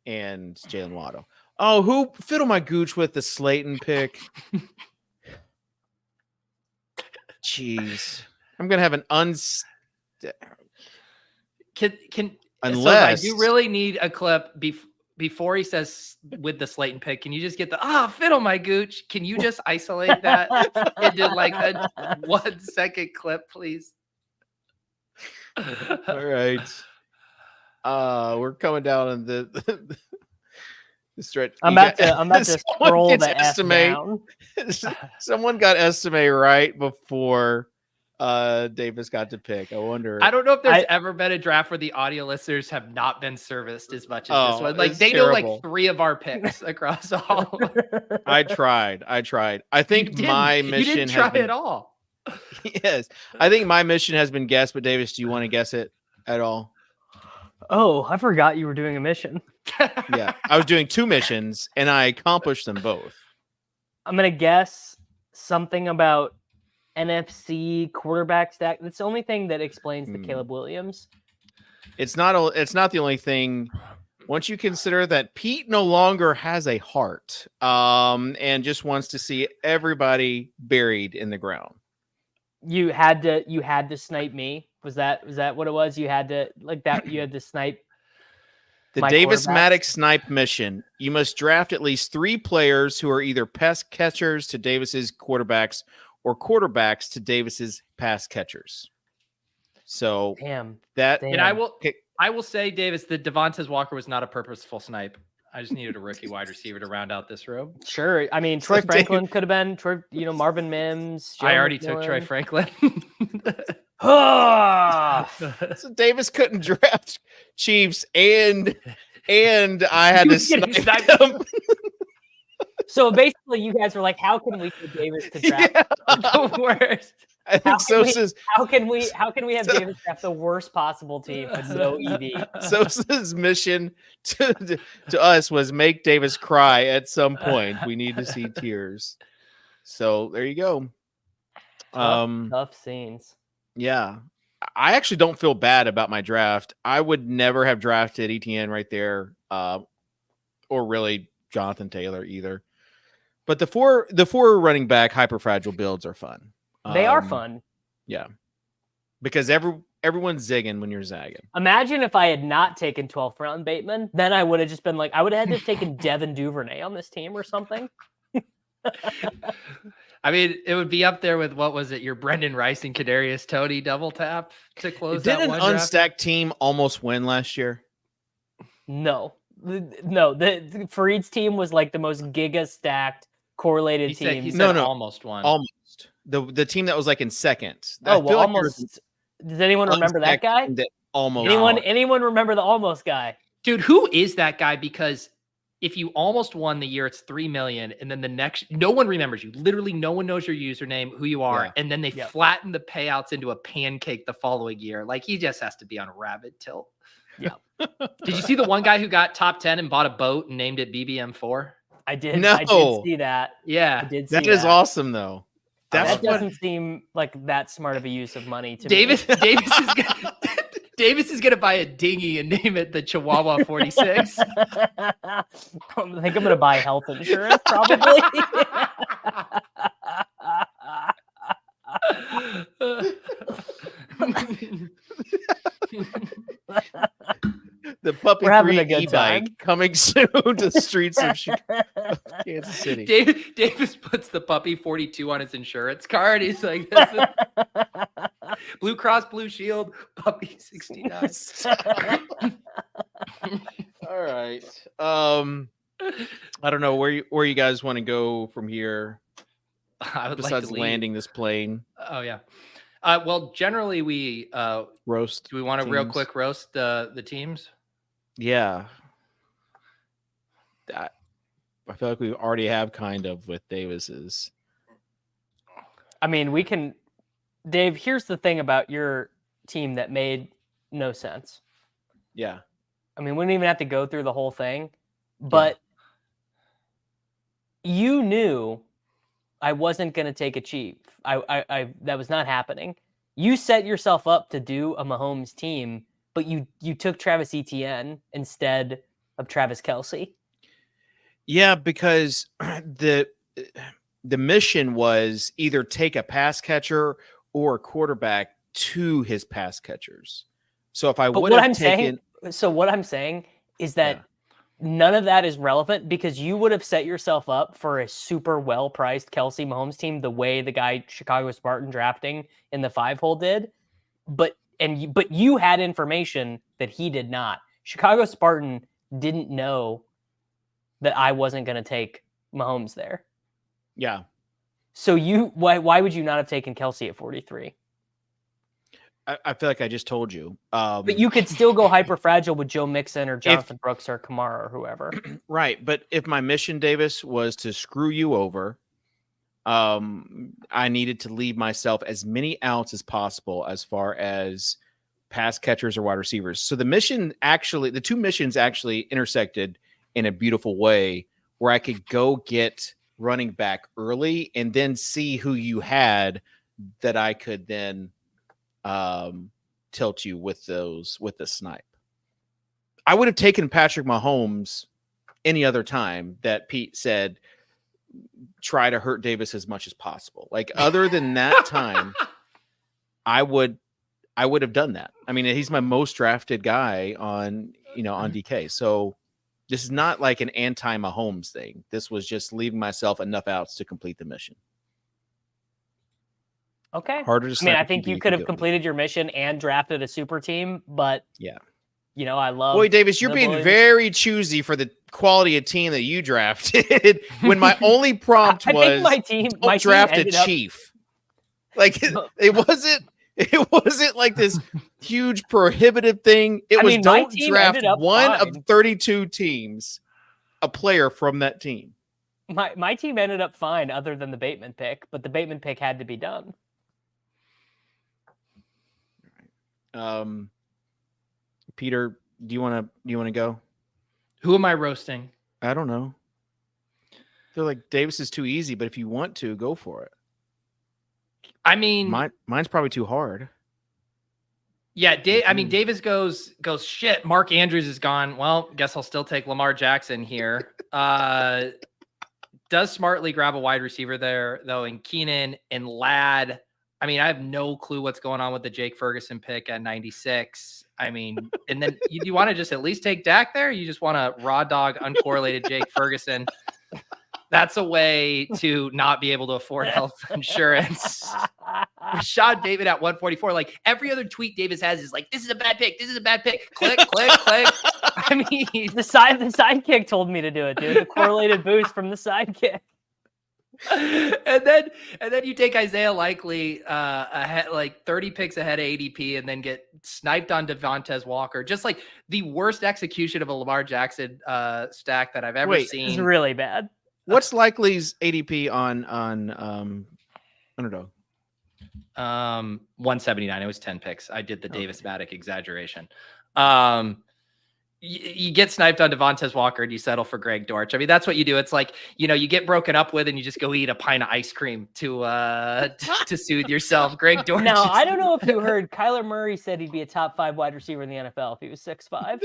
S1: and Jalen Waddle. Oh, who fiddle my gooch with the Slayton pick? Jeez, I'm gonna have an
S3: Can
S1: unless
S3: so I do really need a clip before he says with the Slayton pick. Can you just get the fiddle my gooch? Can you just isolate that into like a 1 second clip, please?
S1: All right. We're coming down on the stretch.
S2: I'm about to scroll the F
S1: estimate.
S2: down.
S1: Someone got estimate right before Davis got to pick. I wonder.
S3: I don't know if there's ever been a draft where the audio listeners have not been serviced as much as this one. Like they know like 3 of our picks across all.
S1: I tried. I think my mission
S3: you didn't try
S1: has been,
S3: at all.
S1: Yes, I think my mission has been guessed. But Davis, do you want to guess it at all?
S2: Oh, I forgot you were doing a mission.
S1: Yeah, I was doing 2 missions and I accomplished them both.
S2: I'm gonna guess something about NFC quarterback stack. That's the only thing that explains the Caleb Williams.
S1: It's not the only thing. Once you consider that Pete no longer has a heart, and just wants to see everybody buried in the ground.
S2: You had to snipe me. Was that what it was? You had to snipe
S1: The
S2: my
S1: Davis
S2: quarterbacks?
S1: Maddox snipe mission. You must draft at least 3 players who are either pass catchers to Davis's quarterbacks or quarterbacks to Davis's pass catchers. So
S2: Damn.
S3: And I will say, Davis, that Devontae Walker was not a purposeful snipe. I just needed a rookie wide receiver to round out this room.
S2: Sure. I mean, Troy Franklin could have been Marvin Mims.
S3: I already took Troy Franklin.
S1: So Davis couldn't draft Chiefs and I had to snipe them.
S2: So basically, you guys were like, "How can we get Davis to draft the worst?
S1: I think
S2: How can we have Davis draft the worst possible team with no EV?"
S1: Sosa's mission to us was make Davis cry at some point. We need to see tears. So there you go.
S2: Tough scenes.
S1: Yeah. I actually don't feel bad about my draft. I would never have drafted ETN right there, or really Jonathan Taylor either. But the four running back hyperfragile builds are fun.
S2: They are fun.
S1: Yeah. Because everyone's zigging when you're zagging.
S2: Imagine if I had not taken 12th round Bateman, then I would have just been like, I would have had to have taken Devin Duvernay on this team or something.
S3: I mean, it would be up there with, what was it, your Brendan Rice and Kadarius Toney double tap to close that one
S1: Did an
S3: draft?
S1: unstacked team almost win last year?
S2: No. The Fareed's team was like the most giga stacked correlated team.
S3: He said almost won.
S1: Almost. The team that was like in second.
S2: Almost. Does anyone remember that guy?
S1: Almost.
S2: Anyone remember the almost guy?
S3: Dude, who is that guy? Because if you almost won the year, it's 3 million. And then the next, no one remembers you. Literally, no one knows your username, who you are. Yeah. And then they flatten the payouts into a pancake the following year. Like, he just has to be on a rabbit tilt.
S2: Yeah.
S3: Did you see the one guy who got top 10 and bought a boat and named it BBM4?
S2: I did.
S1: No.
S2: I did see that.
S3: Yeah.
S2: I did see
S1: that is awesome, though.
S2: That doesn't seem like that smart of a use of money to
S3: Davis
S2: me.
S3: Davis is going to buy a dinghy and name it the Chihuahua 46.
S2: I think I'm going to buy health insurance, probably.
S1: The puppy
S2: We're having
S1: 3
S2: a good
S1: e-bike
S2: time.
S1: coming soon to the streets of Kansas City.
S3: Davis puts the puppy 42 on his insurance card. He's like, this is Blue Cross Blue Shield puppy 69.
S1: All right. I don't know where you guys want to go from here.
S3: I would
S1: Besides
S3: like to
S1: landing this plane.
S3: Oh yeah. Well, generally we
S1: roast.
S3: Do we want to real
S1: teams.
S3: quick roast the teams?
S1: Yeah. I feel like we already have kind of with Davis's.
S2: I mean, we can. Dave, here's the thing about your team that made no sense.
S1: Yeah.
S2: I mean, we didn't even have to go through the whole thing, but you knew I wasn't going to take a cheap. I that was not happening. You set yourself up to do a Mahomes team, but you took Travis Etienne instead of Travis Kelce.
S1: Yeah, because the mission was either take a pass catcher or a quarterback to his pass catchers. So if I would have taken,
S2: what I'm saying is that none of that is relevant because you would have set yourself up for a super well-priced Kelce Mahomes team the way the guy Chicago Spartan drafting in the 5-hole did. But you had information that he did not. Chicago Spartan didn't know that I wasn't going to take Mahomes there.
S1: Yeah.
S2: So why would you not have taken Kelce at 43?
S1: I feel like I just told you.
S2: But you could still go hyper fragile with Joe Mixon or Jonathan Brooks or Kamara or whoever.
S1: Right. But if my mission, Davis, was to screw you over, I needed to leave myself as many outs as possible as far as pass catchers or wide receivers. So the two missions actually intersected in a beautiful way where I could go get running back early and then see who you had that I could then tilt you with the snipe. I would have taken Patrick Mahomes any other time that Pete said try to hurt Davis as much as possible. Like other than that time, I would have done that. I mean, he's my most drafted guy on DK. So this is not like an anti-Mahomes thing. This was just leaving myself enough outs to complete the mission.
S2: Okay.
S1: Harder to.
S2: I mean, I think you could have completed your mission and drafted a super team, but
S1: yeah.
S2: I love.
S1: Boy, Davis, you're being very choosy for the quality of team that you drafted. When my only prompt was
S2: my team
S1: draft a chief. Like it wasn't like this huge prohibitive thing. It was don't draft one of 32 teams, a player from that team.
S2: My team ended up fine, other than the Bateman pick, but the Bateman pick had to be done.
S1: Peter, do you want to go?
S3: Who am I roasting?
S1: I don't know. I feel like Davis is too easy, but if you want to, go for it.
S3: I mean,
S1: mine's probably too hard.
S3: Yeah, Davis goes shit. Mark Andrews is gone. Well, guess I'll still take Lamar Jackson here. Does smartly grab a wide receiver there though, and Keenan and Ladd. I mean, I have no clue what's going on with the Jake Ferguson pick at 96. I mean, and then you want to just at least take Dak there? You just want to raw dog uncorrelated Jake Ferguson. That's a way to not be able to afford health insurance. Rashad David at 144. Like every other tweet Davis has is like, this is a bad pick. This is a bad pick. Click, click, click. I mean,
S2: the sidekick told me to do it, dude. The correlated boost from the sidekick.
S3: And then you take Isaiah Likely ahead, like 30 picks ahead of ADP, and then get sniped on Devontae Walker. Just like the worst execution of a Lamar Jackson stack that I've ever seen.
S2: It's really bad.
S1: What's Likely's ADP on Underdog?
S3: 179. It was 10 picks. I did the Davis Maddock exaggeration. You get sniped on Devontae Walker and you settle for Greg Dortch. I mean, that's what you do. It's like, you get broken up with and you just go eat a pint of ice cream to soothe yourself. Greg Dortch.
S2: Now, I don't know if you heard Kyler Murray said he'd be a top 5 wide receiver in the NFL if he was 6'5".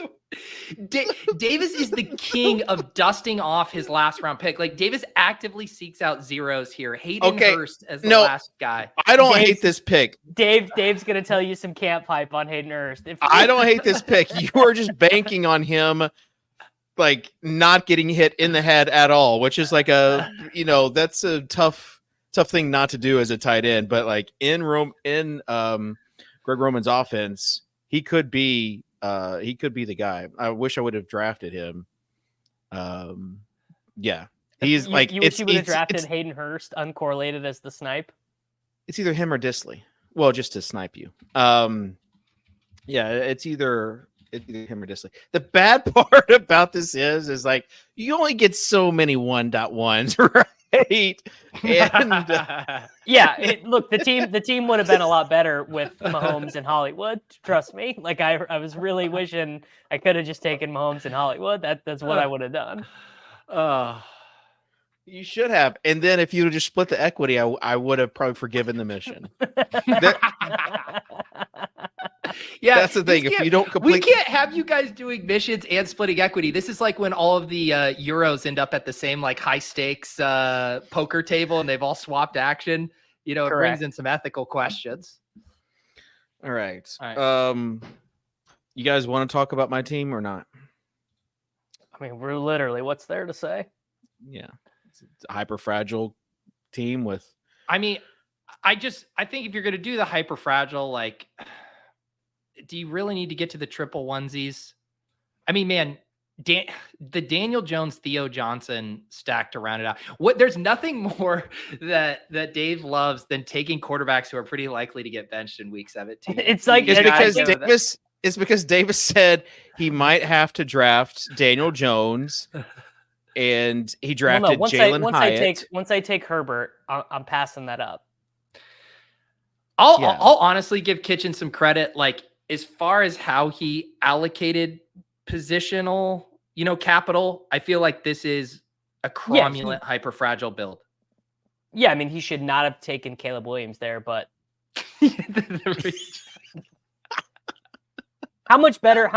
S3: Davis is the king of dusting off his last round pick. Like Davis actively seeks out zeros here. Hayden Hurst as the last guy.
S1: I don't hate this pick.
S2: Dave's going to tell you some camp hype on Hayden Hurst.
S1: I don't hate this pick. You are just banking on him like not getting hit in the head at all, which is like that's a tough thing not to do as a tight end. But like in Greg Roman's offense, he could be the guy. I wish I would have drafted him. Yeah. He's
S2: you,
S1: like,
S2: you wish
S1: it's,
S2: you would have
S1: it's,
S2: drafted
S1: it's,
S2: Hayden Hurst uncorrelated as the snipe.
S1: it's either him or Disley. Well, just to snipe you. Yeah, it's either him or Disley. The bad part about this is like you only get so many 1.1s, right? And
S2: Yeah, look, the team would have been a lot better with Mahomes and Hollywood. Trust me. Like I was really wishing I could have just taken Mahomes and Hollywood. That's what I would have done.
S1: you should have. And then if you would just split the equity, I would have probably forgiven the mission.
S3: Yeah,
S1: That's the thing. If you don't
S3: we
S1: complete,
S3: can't have you guys doing missions and splitting equity. This is like when all of the Euros end up at the same like high stakes poker table, and they've all swapped action. You know, it brings in some ethical questions.
S1: all right.
S3: All
S1: You guys want to talk about my team or not?
S2: I mean, we're literally what's there to say?
S1: Yeah, it's a hyper fragile team with.
S3: I mean, I think if you're going to do the hyper fragile, like, do you really need to get to the triple onesies? I mean, man, the Daniel Jones, Theo Johnson stack to round it out. There's nothing more that Dave loves than taking quarterbacks who are pretty likely to get benched in week 17.
S2: It's like
S1: It's because Davis said he might have to draft Daniel Jones, and he drafted Jalen Hyatt.
S2: Once I take Herbert, I'm passing that up.
S3: I'll honestly give Kitchen some credit. Like, as far as how he allocated positional, capital, I feel like this is a cromulent, hyper fragile build.
S2: Yeah, I mean, he should not have taken Caleb Williams there, but how much better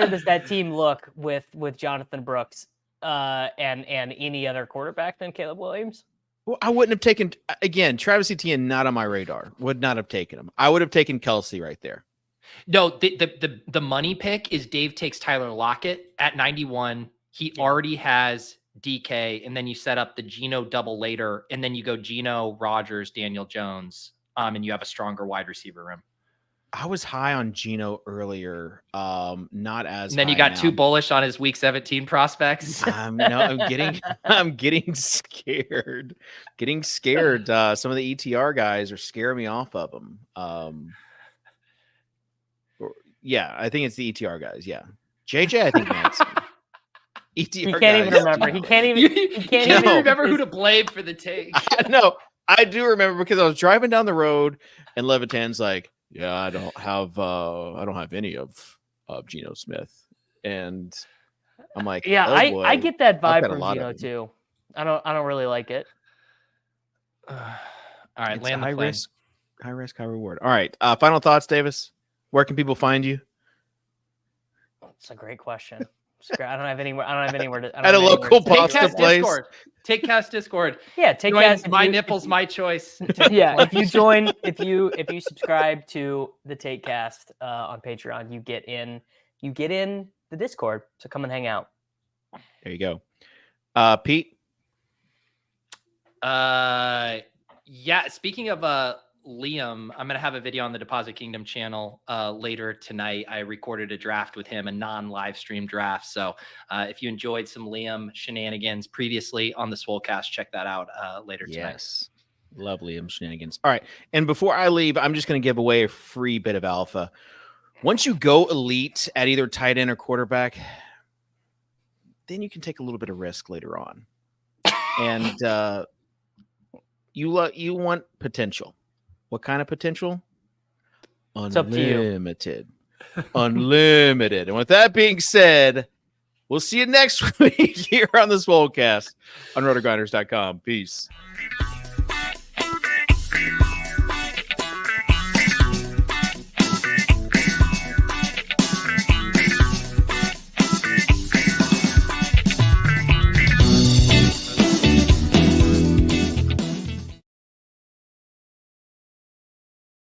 S2: does that team look with Jonathan Brooks and any other quarterback than Caleb Williams?
S1: Well, I wouldn't have taken, again, Travis Etienne, not on my radar. Would not have taken him. I would have taken Kelsey right there.
S3: No, the money pick is Dave takes Tyler Lockett at 91. He already has DK, and then you set up the Geno double later, and then you go Geno, Rodgers, Daniel Jones, and you have a stronger wide receiver room.
S1: I was high on Geno earlier, not as.
S3: And then you got too bullish on his week 17 prospects.
S1: I'm getting scared. Some of the ETR guys are scaring me off of them. Yeah, I think it's the ETR guys. Yeah, JJ, I think that's ETR.
S2: He can't even remember. He can't even
S3: remember who to blame for the take.
S1: No, I do remember because I was driving down the road and Levitan's like, "Yeah, I don't have any of Geno Smith," and I'm like,
S2: "Yeah,
S1: oh boy,
S2: I get that vibe from Geno too. I don't really like it."
S3: All right, land the
S1: high
S3: plane.
S1: high risk, high reward. All right, final thoughts, Davis. Where can people find you?
S2: It's a great question. I don't have anywhere.
S1: At a local pasta place.
S3: TakeCast Discord.
S2: Yeah, TakeCast.
S3: My nipples, my choice.
S2: Yeah, if you subscribe to the TakeCast on Patreon, you get in the Discord. So come and hang out.
S1: There you go. Pete.
S3: Yeah. Speaking of Liam, I'm going to have a video on the Deposit Kingdom channel later tonight. I recorded a draft with him, a non-live stream draft. So if you enjoyed some Liam shenanigans previously on the Swolecast, check that out later tonight.
S1: Yes. Love Liam shenanigans. All right. And before I leave, I'm just going to give away a free bit of alpha. Once you go elite at either tight end or quarterback, then you can take a little bit of risk later on. And you want potential. What kind of potential? Unlimited. Unlimited. And with that being said, we'll see you next week here on the Swolecast on RotoGrinders.com. Peace.